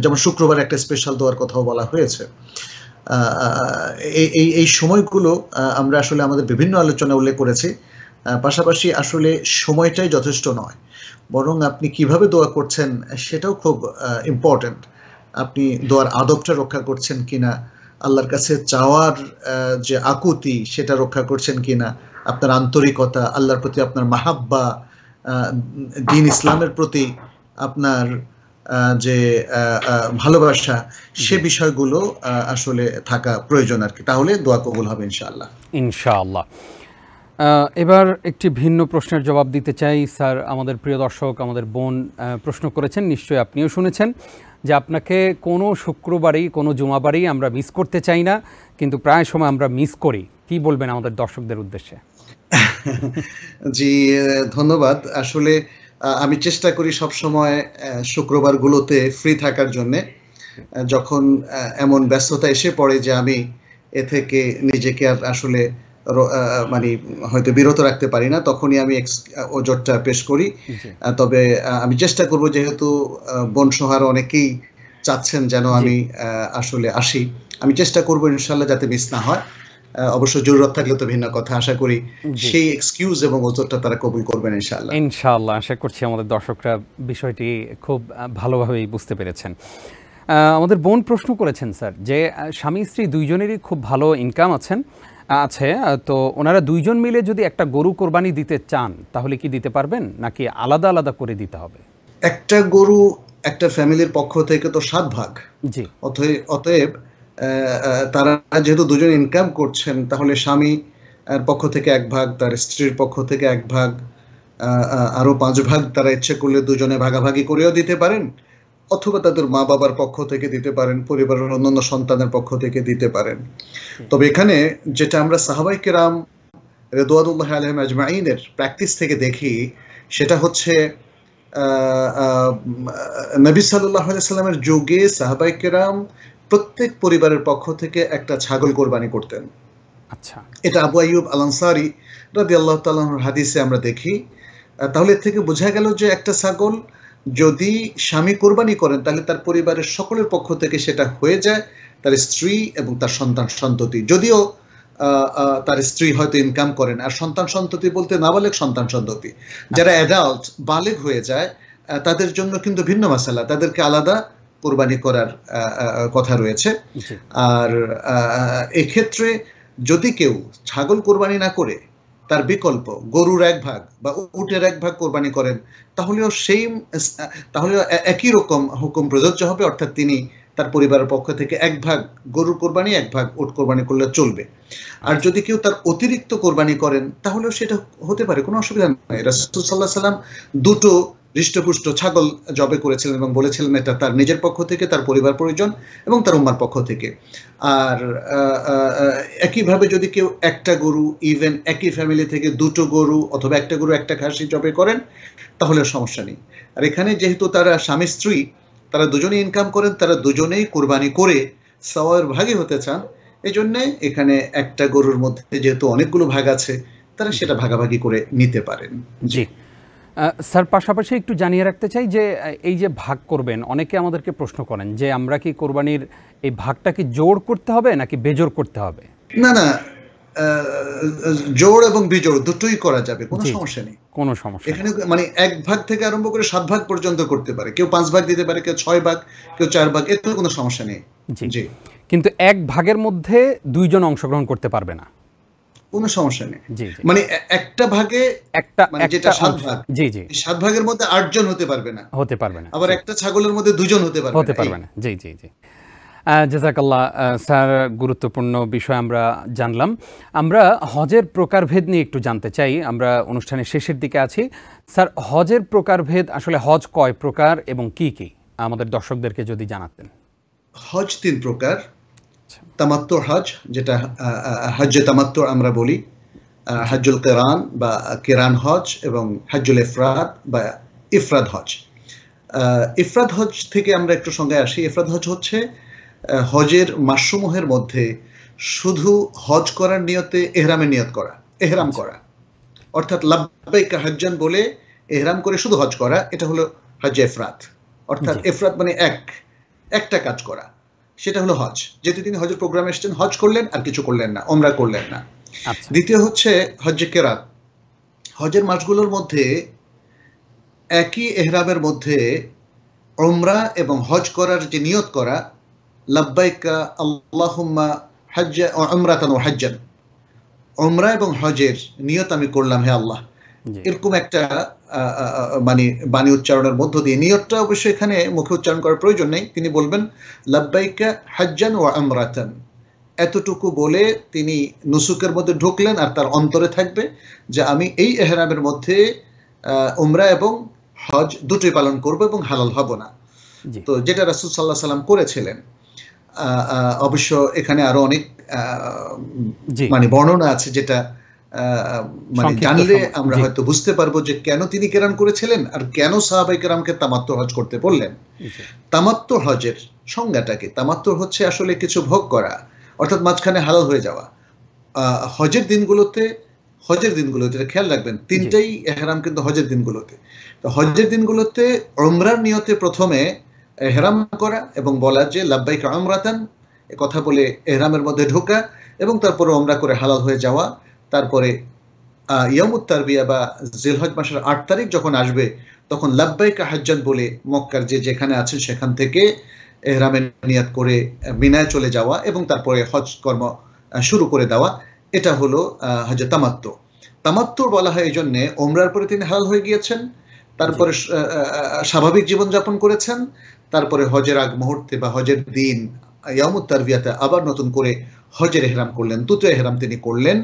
যেমন শুক্রবার একটা স্পেশাল দোয়ার কথাও বলা হয়েছে। এই সময়গুলো আমরা আসলে আমাদের বিভিন্ন আলোচনা উল্লেখ করেছি। পাশাপাশি আসলে সময়টাই যথেষ্ট নয়, বরং আপনি কিভাবে দোয়া করছেন সেটাও খুব ইম্পর্টেন্ট। আপনি দোয়ার আদবটা রক্ষা করছেন কিনা, আল্লাহর কাছে চাওয়ার যে আকুতি সেটা রক্ষা করছেন কিনা, আপনার আন্তরিকতা, আল্লাহর প্রতি আপনার মাহাব্বা, দ্বীন ইসলামের প্রতি আপনার যে ভালোবাসা, সে বিষয়গুলো আসলে থাকা প্রয়োজন আর কি, তাহলে দোয়া কবুল হবে ইনশাআল্লাহ। ইনশাআল্লাহ। এবার একটি ভিন্ন প্রশ্নের জবাব দিতে চাই। স্যার, আমাদের প্রিয় দর্শক, আমাদের বোন প্রশ্ন করেছেন, নিশ্চয়ই আপনিও শুনেছেন, যে আপনাকে কোনো শুক্রবারই কোনো জুমাবারই আমরা মিস করতে চাই না, কিন্তু প্রায় সময় আমরা মিস করি। কি বলবেন আমাদের দর্শকদের উদ্দেশ্যে? জি ধন্যবাদ। আসলে আমি চেষ্টা করি সব সময় শুক্রবারগুলোতে ফ্রি থাকার জন্যে। যখন এমন ব্যস্ততা এসে পড়ে যে আমি এ থেকে নিজেকে আর আসলে মানে হয়তো বিরত রাখতে পারি না, তখনই আমি ওজরটা পেশ করি। তবে আমি চেষ্টা করব, যেহেতু বনসহার অনেকেই চাচ্ছেন যেন আমি আসলে আসি, আমি চেষ্টা করব ইনশাআল্লাহ যাতে মিস না হয়। অবশ্য জরুরত থাকলে তো ভিন্ন কথা, আশা করি সেই এক্সকিউজ এবং ওজরটা তারা কবুল করবেন ইনশাআল্লাহ। ইনশাআল্লাহ আশা করছি আমাদের দর্শকরা বিষয়টি খুব ভালোভাবেই বুঝতে পেরেছেন। আমাদের বোন প্রশ্ন করেছেন স্যার যে স্বামী স্ত্রী দুইজনেরই খুব ভালো ইনকাম আছে, তো ওনারা দুইজন মিলে যদি একটা গরু কোরবানি দিতে চান তাহলে কি দিতে পারবেন, নাকি আলাদা আলাদা করে দিতে হবে? একটা গরু একটা ফ্যামিলির পক্ষ থেকে তো 7 ভাগ। জি। অতএব তারা যেহেতু দুজন ইনকাম করছেন, তাহলে স্বামী পক্ষ থেকে 1 ভাগ, তার স্ত্রীর পক্ষ থেকে 1 ভাগ, আরো 5 ভাগ তারা ইচ্ছে করলে দুজনে ভাগাভাগি করেও দিতে পারেন, অথবা তাদের মা বাবার পক্ষ থেকে দিতে পারেন, পরিবারের অন্যান্য সন্তানের পক্ষ থেকে দিতে পারেন। তবে এখানে যেটা আমরা সাহাবায়ে কেরাম রিদওয়ানুল্লাহি আলাইহিম আজমাইনের প্র্যাকটিস থেকে দেখি, সেটা হচ্ছে নবী সাল্লাল্লাহু আলাইহি সাল্লামের যুগে সাহাবায়ে কেরাম প্রত্যেক পরিবারের পক্ষ থেকে একটা ছাগল কোরবানি করতেন। আচ্ছা, এটা আবু আইয়ুব আল আনসারী রাদিয়াল্লাহু তাআলা আনহুর হাদিসে আমরা দেখি। তাহলে এর থেকে বোঝা গেল যে একটা ছাগল যদি স্বামী কোরবানি করেন, তাহলে তার পরিবারের সকলের পক্ষ থেকে সেটা হয়ে যায় তার স্ত্রী এবং তার সন্তান সন্ততি। যদিও তার স্ত্রী হয়তো ইনকাম করেন, আর সন্তান সন্ততি বলতে নাবালেগ সন্তান সন্ততি, যারা অ্যাডাল্ট বালেগ হয়ে যায় তাদের জন্য কিন্তু ভিন্ন মাসালা, তাদেরকে আলাদা কোরবানি করার কথা রয়েছে। আর এক্ষেত্রে যদি কেউ ছাগল কোরবানি না করে তার বিকল্প গরুর 1 ভাগ বা উটের 1 ভাগ কোরবানি করেন, তাহলেও একই রকম হুকুম প্রযোজ্য হবে, অর্থাৎ তিনি তার পরিবারের পক্ষ থেকে 1 ভাগ গরুর কোরবানি 1 ভাগ উট কোরবানি করলে চলবে। আর যদি কেউ তার অতিরিক্ত কোরবানি করেন তাহলেও সেটা হতে পারে, কোনো অসুবিধা নেই। রাসূল সাল্লাল্লাহু আলাইহি ওয়াসাল্লাম 2টো হৃষ্টপুষ্ট ছাগল জবে করেছিলেন এবং বলেছিলেন এটা তার নিজের পক্ষ থেকে, তার পরিবার পরিজন এবং তার উম্মার পক্ষ থেকে। আর একইভাবে যদি কেউ একটা গরু, ইভেন একই ফ্যামিলি থেকে 2টো গরু অথবা একটা গরু একটা খাসি জবে করেন, তাহলে সমস্যা নেই। আর এখানে যেহেতু তারা স্বামী স্ত্রী, তারা দুজনেই ইনকাম করেন, তারা দুজনেই কোরবানি করে সওয়াবের ভাগী হতে চান, এই জন্যে এখানে একটা গরুর মধ্যে যেহেতু অনেকগুলো ভাগ আছে, তারা সেটা ভাগাভাগি করে নিতে পারেন। জি স্যার, পাশাপাশি একটু জানিয়ে রাখতে চাই যে এই যে ভাগ করবেন, অনেকে আমাদেরকে প্রশ্ন করেন যে আমরা কি কোরবানির এই ভাগটা কি জোড় করতে হবে নাকি বেজোড় করতে হবে? না, জোড় এবং বিজোড় দুটোই করা যাবে, কোনো সমস্যা নেই। কোনো সমস্যা এখানে মানে 1 ভাগ থেকে আরম্ভ করে 7 ভাগ পর্যন্ত করতে পারে, কেউ 5 ভাগ দিতে পারে, কেউ 6 ভাগ, কেউ 4 ভাগ, এতে কোনো সমস্যা নেই। জি, কিন্তু 1 ভাগের মধ্যে 2 জন অংশগ্রহণ করতে পারবে না, কোনো সমস্যা নেই। মানে একটা ভাগে মানে যেটা 7 ভাগ, জি 7 ভাগের মধ্যে 8 জন হতে পারবে না, আবার একটা ছাগলের মধ্যে 2 জন হতে পারবে না। জি জাযাকাল্লাহ স্যার, গুরুত্বপূর্ণ বিষয় আমরা জানলাম। আমরা হজের প্রকারভেদ নিয়ে একটু জানতে চাই, আমরা অনুষ্ঠানের শেষের দিকে আছি। স্যার, হজের প্রকারভেদ, আসলে হজ কয় প্রকার এবং কি কি আমাদের দর্শকদেরকে যদি জানাতেন। হজ 3 প্রকার। তামাত্তু হজ, যেটা হজ্জে তামাত্তু আমরা বলি, হজ্জুল কিরান বা কিরান হজ, এবং হজ্জুল ইফরাদ বা ইফরাদ হজ। ইফরাদ হজ থেকে আমরা একটু সংজ্ঞায় আসি। ইফরাদ হজ হচ্ছে হজের মাসসমূহের মধ্যে শুধু হজ করার নিয়তে এহরামের নিয়ত করা, এহরাম করা, অর্থাৎ লাব্বাইকা হজ্জান বলে এহরাম করে শুধু হজ করা, এটা হলো হজ্জে ইফরাদ। অর্থাৎ ইফরাদ মানে একটা কাজ করা, সেটা হলো হজ। যেহেতু তিনি হজের প্রোগ্রামে এসেছেন, হজ করলেন আর কিছু করলেন না, ওমরা করলেন না। দ্বিতীয় হচ্ছে হজ্জে কিরাত। হজের মাসগুলোর মধ্যে একই এহরামের মধ্যে ওমরা এবং হজ করার যে নিয়ত করা, লাব্বাইকা আল্লাহুম্মা হাজ্জা উমরাতান ওয়া হাজ্জান, ওমরা এবং হজের নিয়ত আমি করলাম হে আল্লাহ, এরকম একটা বাণী উচ্চারণের মধ্য দিয়ে, নিয়তটা অবশ্যই এখানে মুখে উচ্চারণ করার প্রয়োজন নেই, তিনি বলবেন লাব্বাইকা হাজ্জান ওয়া উমরাতান, এতটুকু বলে তিনি নুসুকের মধ্যে ঢুকলেন, আর তার অন্তরে থাকবে যে আমি এই এহরামের মধ্যে উমরা এবং হজ দুটোই পালন করব এবং হালাল হব না। তো যেটা রাসূল সাল্লাল্লাহু আলাইহি ওয়াসাল্লাম করেছিলেন। অবশ্য এখানে আরো অনেক মানে বর্ণনা আছে, যেটা মানে জানলে আমরা হয়তো বুঝতে পারবো যে কেন তিনি কিরান করেছিলেন আর কেন সাহাবায়ে কেরামকে তামাত্তু হজ করতে বললেন। তামাত্তু হজের সংজ্ঞাটা কি? তামাত্তু হচ্ছে আসলে কিছু ভোগ করা, অর্থাৎ মাঝখানে হালাল হয়ে যাওয়া। হজের দিনগুলোতে খেয়াল রাখবেন, 3টাই ইহরাম কিন্তু হজের দিনগুলোতে। তো হজের দিনগুলোতে উমরার নিয়তে প্রথমে এহরাম করা এবং বলা যে লাব্বাইকা উমরাতান, এ কথা বলে এহরামের মধ্যে ঢোকা এবং তারপরে উমরা করে হালাল হয়ে যাওয়া। তারপরে ইয়ামুত তারবিয়া বা জিলহজ মাসের 8 তারিখ যখন আসবে তখন লাব্বাইকা হাজ্জান বলে মক্কার যেখানে আছেন সেখান থেকে এহরামের নিয়াত করে মিনায় চলে যাওয়া এবং তারপরে হজ কর্ম শুরু করে দেওয়া। এটা হলো হজে তামাত্তু। তামাত্তু বলা হয় এই জন্যে ওমরার পরে তিনি হালাল হয়ে গিয়েছেন, তারপরে স্বাভাবিক জীবনযাপন করেছেন, তারপরে হজের আগ মুহূর্তে বা হজের দিন ইয়ামুত তারবিয়াতে আবার নতুন করে হজের এহরাম করলেন, দুটো এহরাম তিনি করলেন,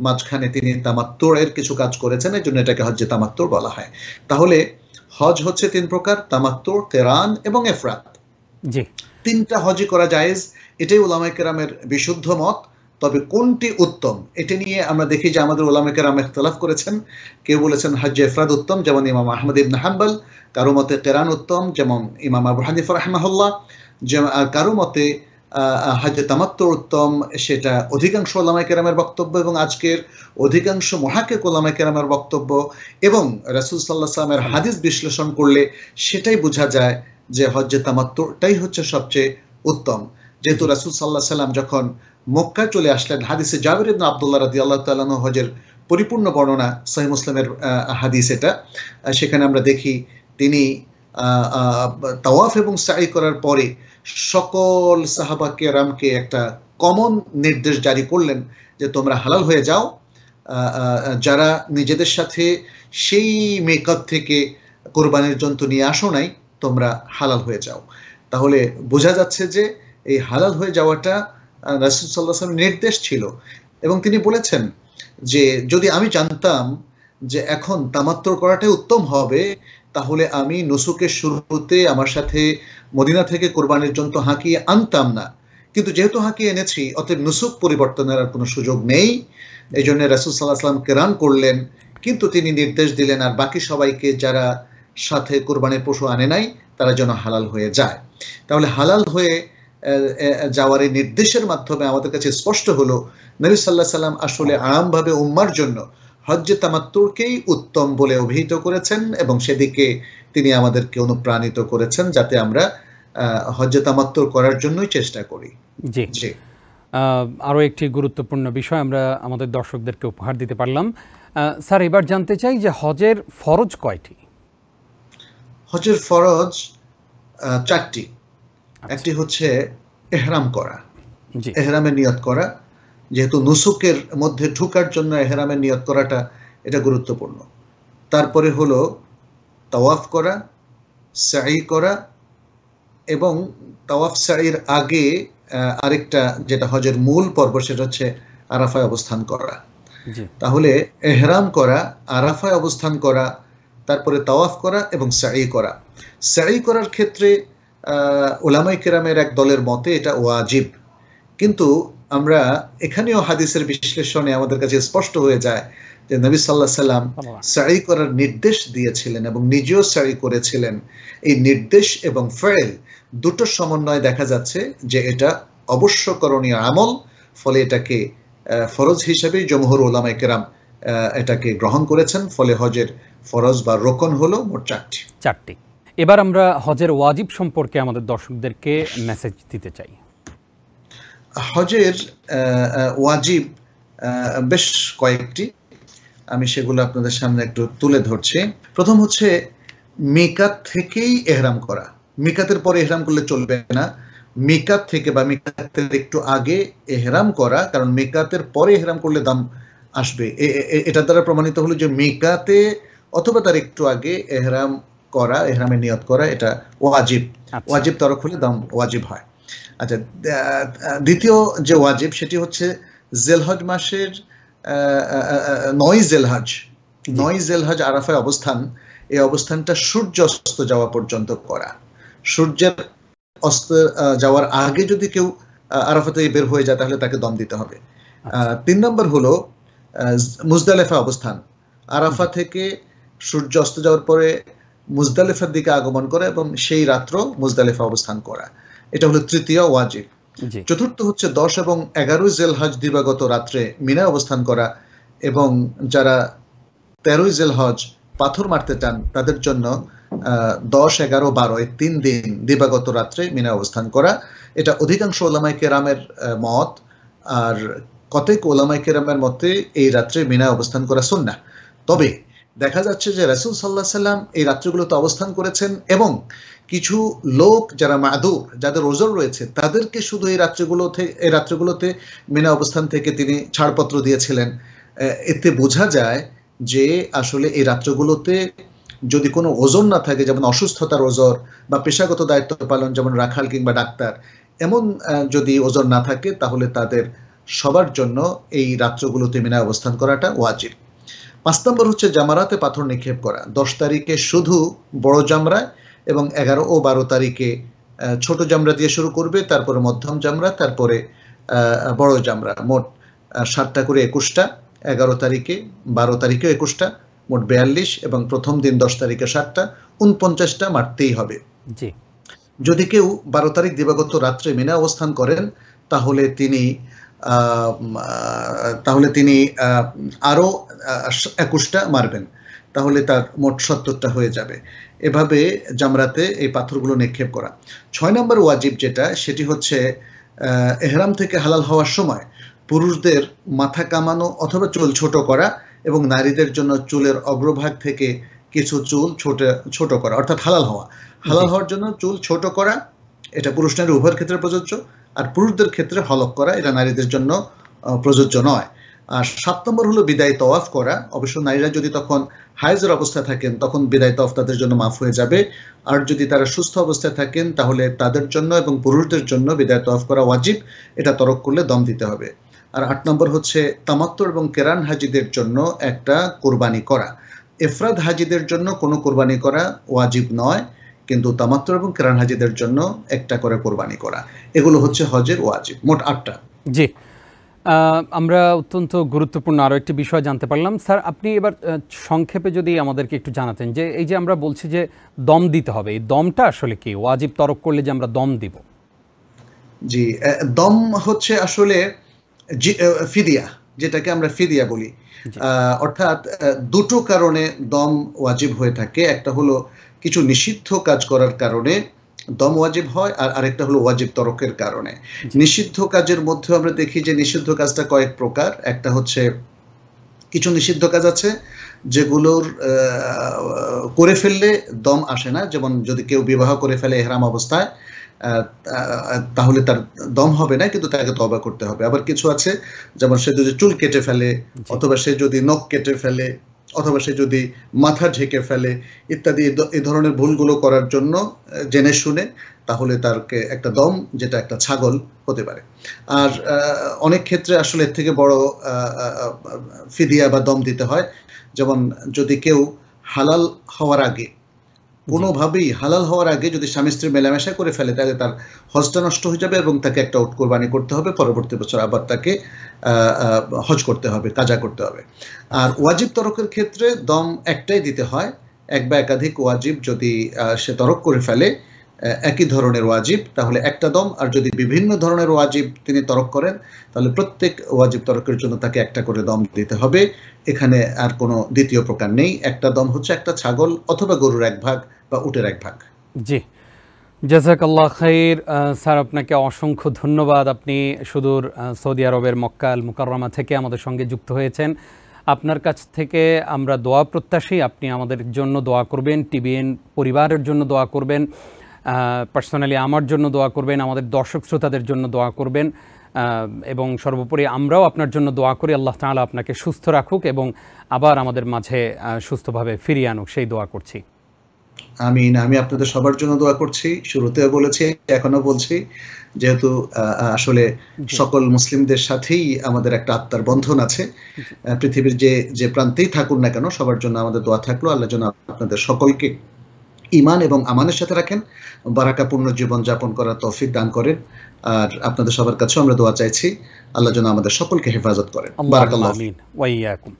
মাঝখানে তিনি তামাত্তুর কিছু কাজ করেছেন, এই জন্য এটাকে হজ্জে তামাত্তুর বলা হয়। তাহলে হজ হচ্ছে 3 প্রকার, তামাত্তুর, কেরান এবং ইফরাদ। জি, 3টা হজই করা জায়েজ, এটাই উলামায়ে কেরামের বিশুদ্ধ মত। তবে কোনটি উত্তম এটা নিয়ে আমরা দেখি যে আমাদের উলামায়ে কেরাম ইখতিলাফ করেছেন। কেউ বলেছেন হজ্জে ইফরাদ উত্তম, যেমন ইমাম আহমদ ইবনে হাম্বল, কারো মতে কেরান উত্তম যেমন ইমাম আবু হানিফা রাহিমাহুল্লাহ, আর কারো মতে হজ্জে তামাত্তু উত্তম, সেটা অধিকাংশ উলামায়ে কেরামের বক্তব্য এবং আজকের অধিকাংশ মুহাক্কিক উলামায়ে কেরামের বক্তব্য। এবং রাসূল সাল্লাল্লাহু আলাইহি ওয়াসাল্লামের হাদিস বিশ্লেষণ করলে সেটাই বোঝা যায় যে হজ্জে তামাত্তুটাই হচ্ছে সবচেয়ে উত্তম। যেহেতু রাসূল সাল্লাল্লাহু আলাইহি ওয়াসাল্লাম যখন মক্কায় চলে আসলেন, হাদিসে জাবির ইবনে আব্দুল্লাহ রাদিয়াল্লাহু তাআলা আনহু হজের পরিপূর্ণ বর্ণনা, সহিহ মুসলিমের হাদিস এটা, সেখানে আমরা দেখি তিনি তাওয়াফ এবং সাই করার পরে সকল সাহাবা কেরামকে একটা কমন নির্দেশ জারি করলেন যে তোমরা হালাল হয়ে যাও, যারা নিজেদের সাথে সেই মেকআপ থেকে কোরবানির জন্তু নিয়ে আসো নাই তোমরা হালাল হয়ে যাও। তাহলে বোঝা যাচ্ছে যে এই হালাল হয়ে যাওয়াটা রাসূল সাল্লাল্লাহু আলাইহি ওয়াসাল্লামের নির্দেশ ছিল। এবং তিনি বলেছেন যে যদি আমি জানতাম যে এখন তামাত্তু করাটাই উত্তম হবে, তাহলে আমি নুসুকের শুরুতে আমার সাথে মদিনা থেকে কোরবানির জন্য হাঁকিয়ে আনতাম না, কিন্তু যেহেতু হাঁকিয়ে এনেছি অতএব নুসুক পরিবর্তনের আর কোনো সুযোগ নেই। এই জন্য রাসূল সাল্লাল্লাহু আলাইহি ওয়াসাল্লাম কেরান করলেন, কিন্তু তিনি নির্দেশ দিলেন আর বাকি সবাইকে যারা সাথে কোরবানির পশু আনে নাই তারা যেন হালাল হয়ে যায়। তাহলে হালাল হয়ে যাওয়ার এই নির্দেশের মাধ্যমে আমাদের কাছে স্পষ্ট হলো নবী সাল্লাল্লাহু আলাইহি ওয়াসাল্লাম আসলে আরামভাবে উম্মার জন্য হজ্জে তামাত্তুরকেই উত্তম বলে অভিহিত করেছেন এবং সেদিকে তিনি আমাদেরকে অনুপ্রাণিত করেছেন যাতে আমরা হজ্জে তামাত্তুর করার জন্যই চেষ্টা করি। জি জি, আরও একটি গুরুত্বপূর্ণ বিষয় আমরা আমাদের দর্শকদেরকে উপহার দিতে পারলাম। স্যার, এবার জানতে চাই যে হজের ফরজ কয়টি? হজের ফরজ 4টি। একটি হচ্ছে এহরাম করা, এহরামের নিয়ত করা। যেহেতু নুসুকের মধ্যে ঢোকার জন্য এহরামের নিয়ত করাটা এটা গুরুত্বপূর্ণ। তারপরে হলো তাওয়াফ করা, সাই করা, এবং তাওয়াফ সাইয়ের আগে আরেকটা যেটা হজের মূল পর্ব সেটা হচ্ছে আরাফায় অবস্থান করা। তাহলে এহরাম করা, আরাফায় অবস্থান করা, তারপরে তাওয়াফ করা এবং সাই করা। সাই করার ক্ষেত্রে উলামায়ে কেরামের এক দলের মতে এটা ওয়াজিব, কিন্তু আমরা এখানেও হাদিসের বিশ্লেষণে আমাদের কাছে স্পষ্ট হয়ে যায় যে নবী সাল্লাল্লাহু আলাইহি ওয়াসাল্লাম সাই করার নির্দেশ দিয়েছিলেন এবং নিজেও সাই করেছিলেন। এই নির্দেশ এবং ফেল দুটো সমন্বয় দেখা যাচ্ছে যে এটা অবশ্য করণীয় আমল, ফলে এটাকে ফরজ হিসেবে জমহুর উলামায়ে কেরাম এটাকে গ্রহণ করেছেন। ফলে হজের ফরজ বা রোকন হলো মোট 4টি। এবার আমরা হজের ওয়াজিব সম্পর্কে আমাদের দর্শকদেরকে মেসেজ দিতে চাই। হজের ওয়াজিব বেশ কয়েকটি, আমি সেগুলো আপনাদের সামনে একটু তুলে ধরছি। প্রথম হচ্ছে মিকাত থেকেই এহরাম করা। মিকাতের পরে এহরাম করলে চলবে না, মিকাত থেকে বা মিকাতের একটু আগে এহরাম করা, কারণ মিকাতের পরে এহরাম করলে দাম আসবে। এটা দ্বারা প্রমাণিত হলো যে মিকাতে অথবা তার একটু আগে এহরাম করা, এহরামের নিয়ত করা এটা ওয়াজিব। ওয়াজিব তরক হলে দাম ওয়াজিব হয়। আচ্ছা, দ্বিতীয় যে ওয়াজিব সেটি হচ্ছে জিলহজ মাসের 9 জিলহজ আরাফায় অবস্থান। এই অবস্থানটা সূর্য অস্ত যাওয়া পর্যন্ত করা। সূর্যের অস্ত যাওয়ার আগে যদি কেউ আরাফা থেকে বের হয়ে যায় তাহলে তাকে দম দিতে হবে। 3 নম্বর হলো মুজদালিফা অবস্থান। আরাফা থেকে সূর্য অস্ত যাওয়ার পরে মুজদালিফার দিকে আগমন করা এবং সেই রাত্র মুজদালিফা অবস্থান করা, এটা হলো তৃতীয় ওয়াজিব। চতুর্থ হচ্ছে 10 এবং 11 জিলহজ দিবাগত রাত্রে মিনায় অবস্থান করা, এবং যারা 13 জিলহজ পাথর মারতে চান তাদের জন্য 10, 11, 12 এই 3 দিন দিবাগত রাত্রে মিনা অবস্থান করা। এটা অধিকাংশ ওলামায়ে কেরামের মত, আর কতক ওলামায়ে কেরামের মতে এই রাত্রে মিনা অবস্থান করা সুন্নাহ। তবে দেখা যাচ্ছে যে রাসূল সাল্লাল্লাহু আলাইহি সাল্লাম এই রাত্রিগুলোতে অবস্থান করেছেন এবং কিছু লোক যারা মাদুর, যাদের ওজর রয়েছে, তাদেরকে শুধু এই রাত্রিগুলোতে মিনা অবস্থান থেকে তিনি ছাড়পত্র দিয়েছিলেন। এতে বোঝা যায় যে আসলে এই রাত্রিগুলোতে যদি কোনো ওজর না থাকে, যেমন অসুস্থতার ওজর বা পেশাগত দায়িত্ব পালন যেমন রাখাল কিংবা ডাক্তার, এমন যদি ওজর না থাকে তাহলে তাদের সবার জন্য এই রাত্রিগুলোতে মিনা অবস্থান করাটা ওয়াজিব। 5 নম্বর হচ্ছে জামারাতে পাথর নিক্ষেপ করা। 10 তারিখে শুধু বড় জামরায় এবং 11 ও 12 তারিখে ছোট জামরা দিয়ে শুরু করবে, তারপরে মধ্যম জামরা, তারপরে বড় জামরা। মোট 7টা করে 21টা, 11 তারিখে 12 তারিখে 21টা, মোট 42, এবং প্রথম দিন 10 তারিখে 7টা, 49টা মারতেই হবে। যদি কেউ 12 তারিখ দিবাগত রাত্রে মিনা অবস্থান করেন তাহলে তিনি আরো 21টা মারবেন, তাহলে তার মোট 70টা হয়ে যাবে। এভাবে জামরাতে এই পাথরগুলো নিক্ষেপ করা। 6 নম্বর ওয়াজিব যেটা, সেটি হচ্ছে এহরাম থেকে হালাল হওয়ার সময় পুরুষদের মাথা কামানো অথবা চুল ছোট করা এবং নারীদের জন্য চুলের অগ্রভাগ থেকে কিছু চুল ছোট করা, অর্থাৎ হালাল হওয়ার জন্য চুল ছোট করা। এটা পুরুষ নারী উভয়ের ক্ষেত্রে প্রযোজ্য, আর পুরুষদের ক্ষেত্রে হলক করা এটা নারীদের জন্য প্রযোজ্য নয়। আর 7 নম্বর হলো বিদায় তওয়াফ করা। অবশ্য নারীরা যদি তখন হায়েজের অবস্থায় থাকেন তখন বিদায় তওয়াফ তাদের জন্য মাফ হয়ে যাবে, আর যদি তারা সুস্থ অবস্থায় থাকেন তাহলে তাদের জন্য এবং পুরুষদের জন্য বিদায় তওয়াফ করা ওয়াজিব, এটা তরক করলে দম দিতে হবে। আর 8 নম্বর হচ্ছে তামাত্তু এবং কেরান হাজিদের জন্য একটা কোরবানি করা। ইফরাদ হাজিদের জন্য কোনো কোরবানি করা ওয়াজিব নয়, কিন্তু তামাত্তু এবং কেরান হাজিদের জন্য একটা করে কোরবানি করা। এগুলো হচ্ছে হজের ওয়াজিব, মোট 8টা। জি, আমরা অত্যন্ত গুরুত্বপূর্ণ আরও একটি বিষয় জানতে পারলাম। স্যার, আপনি এবার সংক্ষেপে যদি আমাদেরকে একটু জানাতেন যে এই যে আমরা বলছি যে দম দিতে হবে, এই দমটা আসলে কি? ওয়াজিব তরক করলে যে আমরা দম দিব। জি, দম হচ্ছে আসলে ফিদিয়া, যেটাকে আমরা ফিদিয়া বলি। অর্থাৎ দুটো কারণে দম ওয়াজিব হয়ে থাকে। একটা হলো কিছু নিষিদ্ধ কাজ করার কারণে দম ওয়াজিব হয়, আর আরেকটা হলো ওয়াজিব তরকের কারণে। নিষিদ্ধ কাজের মধ্যে আমরা দেখি যে নিষিদ্ধ কাজটা কয়েক প্রকার। একটা হচ্ছে কিছু নিষিদ্ধ কাজ আছে যেগুলোর করে ফেললে দম আসে না, যেমন যদি কেউ বিবাহ করে ফেলে ইহরাম অবস্থায় তাহলে তার দম হবে না, কিন্তু তাকে তওবা করতে হবে। আবার কিছু আছে যেমন সে যদি চুল কেটে ফেলে, অথবা সে যদি নখ কেটে ফেলে, অথবা সে যদি মাথা ঢেকে ফেলে ইত্যাদি, এই ধরনের ভুলগুলো করার জন্য জেনে শুনে, তাহলে তারকে একটা দম, যেটা একটা ছাগল হতে পারে। আর অনেক ক্ষেত্রে আসলে এর থেকে বড় ফিদিয়া বা দম দিতে হয়। যেমন যদি কেউ হালাল হওয়ার আগে, কোনোভাবেই হালাল হওয়ার আগে যদি স্বামী স্ত্রী মেলামেশা করে ফেলে, তাহলে তার হজটা নষ্ট হয়ে যাবে এবং তাকে একটা উট কোরবানি করতে হবে। পরবর্তী বছর আবার তাকে হজ করতে হবে, কাজা করতে হবে। আর ওয়াজিব তরকের ক্ষেত্রে দম একটাই দিতে হয়। এক বা একাধিক ওয়াজিব যদি সে তরক করে ফেলে, একই ধরনের ওয়াজিব, তাহলে একটা দম। আর যদি বিভিন্ন ধরনের ওয়াজিব তিনি তরক করেন, তাহলে প্রত্যেক ওয়াজিব তরকের জন্য তাকে একটা করে দম দিতে হবে। এখানে আর কোনো দ্বিতীয় প্রকার নেই। একটা দম হচ্ছে একটা ছাগল অথবা গরুর 1 ভাগ বা উটের 1 ভাগ। জি, জাযাকাল্লাহ খাইর। স্যার, আপনাকে অসংখ্য ধন্যবাদ। আপনি সুদূর সৌদি আরবের মক্কা আল মুকাররমা থেকে আমাদের সঙ্গে যুক্ত হয়েছেন। আপনার কাছ থেকে আমরা দোয়া প্রত্যাশী। আপনি আমাদের জন্য দোয়া করবেন, টিবিএন পরিবারের জন্য দোয়া করবেন, পার্সোনালি আমার জন্য দোয়া করবেন, আমাদের দর্শক শ্রোতাদের জন্য দোয়া করবেন, এবং সর্বোপরি আমরাও আপনার জন্য দোয়া করি আল্লাহ তাআলা আপনাকে সুস্থ রাখুক এবং আবার আমাদের মাঝে সুস্থভাবে ফিরিয়ে আনুক, সেই দোয়া করছি। আমিন। আমি আপনাদের সবার জন্য দোয়া করছি। শুরুতেও বলেছি, এখনো বলছি, যেহেতু আসলে সকল মুসলিমদের সাথেই আমাদের একটা আত্মার বন্ধন আছে। পৃথিবীর যে প্রান্তেই থাকুন না কেন, সবার জন্য আমাদের দোয়া থাকলো। আল্লাহ যেন আপনাদের সকলকে ঈমান এবং আমানের সাথে রাখেন, বারাকাপূর্ণ জীবন যাপন করার তৌফিক দান করেন। আর আপনাদের সবার কাছে আমরা দোয়া চাইছি, আল্লাহ যেন আমাদের সকলকে হেফাজত করেন। বারাকাল্লাহু আমিন ওয়া ইয়াকুম।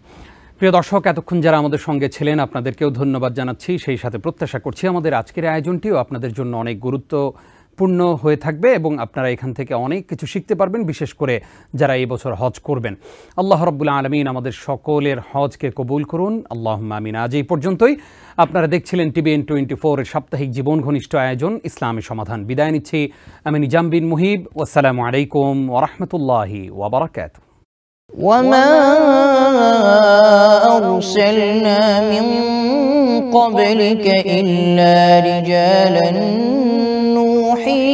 প্রিয় দর্শক, এতক্ষণ যারা আমাদের সঙ্গে ছিলেন আপনাদেরকেও ধন্যবাদ জানাচ্ছি। সেই সাথে প্রত্যাশা করছি আমাদের আজকের আয়োজনটিও আপনাদের জন্য অনেক গুরুত্বপূর্ণ পূর্ণ হয়ে থাকবে এবং আপনারা এখান থেকে অনেক কিছু শিখতে পারবেন, বিশেষ করে যারা এই বছর হজ করবেন। আল্লাহ রাব্বুল আলামিন আমাদের সকলের হজকে কবুল করুন, আল্লাহুম্মা আমিন। আজ এই পর্যন্তই। আপনারা দেখছিলেন TVN 24 এর সাপ্তাহিক জীবন ঘনিষ্ঠ আয়োজন ইসলামী সমাধান। বিদায় নিচ্ছি আমি নিজাম বিন মুহিব। আসসালামু আলাইকুম ওয়া রাহমাতুল্লাহি ওয়া বারাকাতুহু। وما أرسلنا من قبلك إلا رجالا نوحي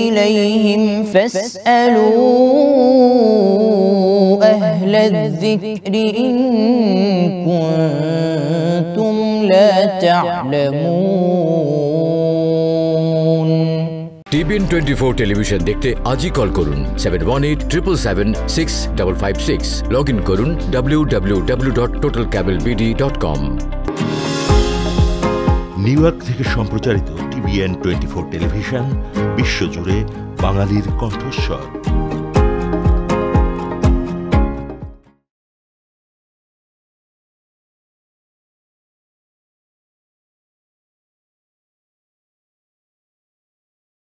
إليهم فاسألوا أهل الذكر إن كنتم لا تعلمون। TVN 24 টেলিভিশন দেখতে আজই কল করুন 7187776556। লগ ইন করুন www.totalcablebd.com। নিউ ইয়র্ক থেকে সম্প্রচারিত TVN 24 টেলিভিশন বিশ্বজুড়ে বাঙালির কণ্ঠস্বর।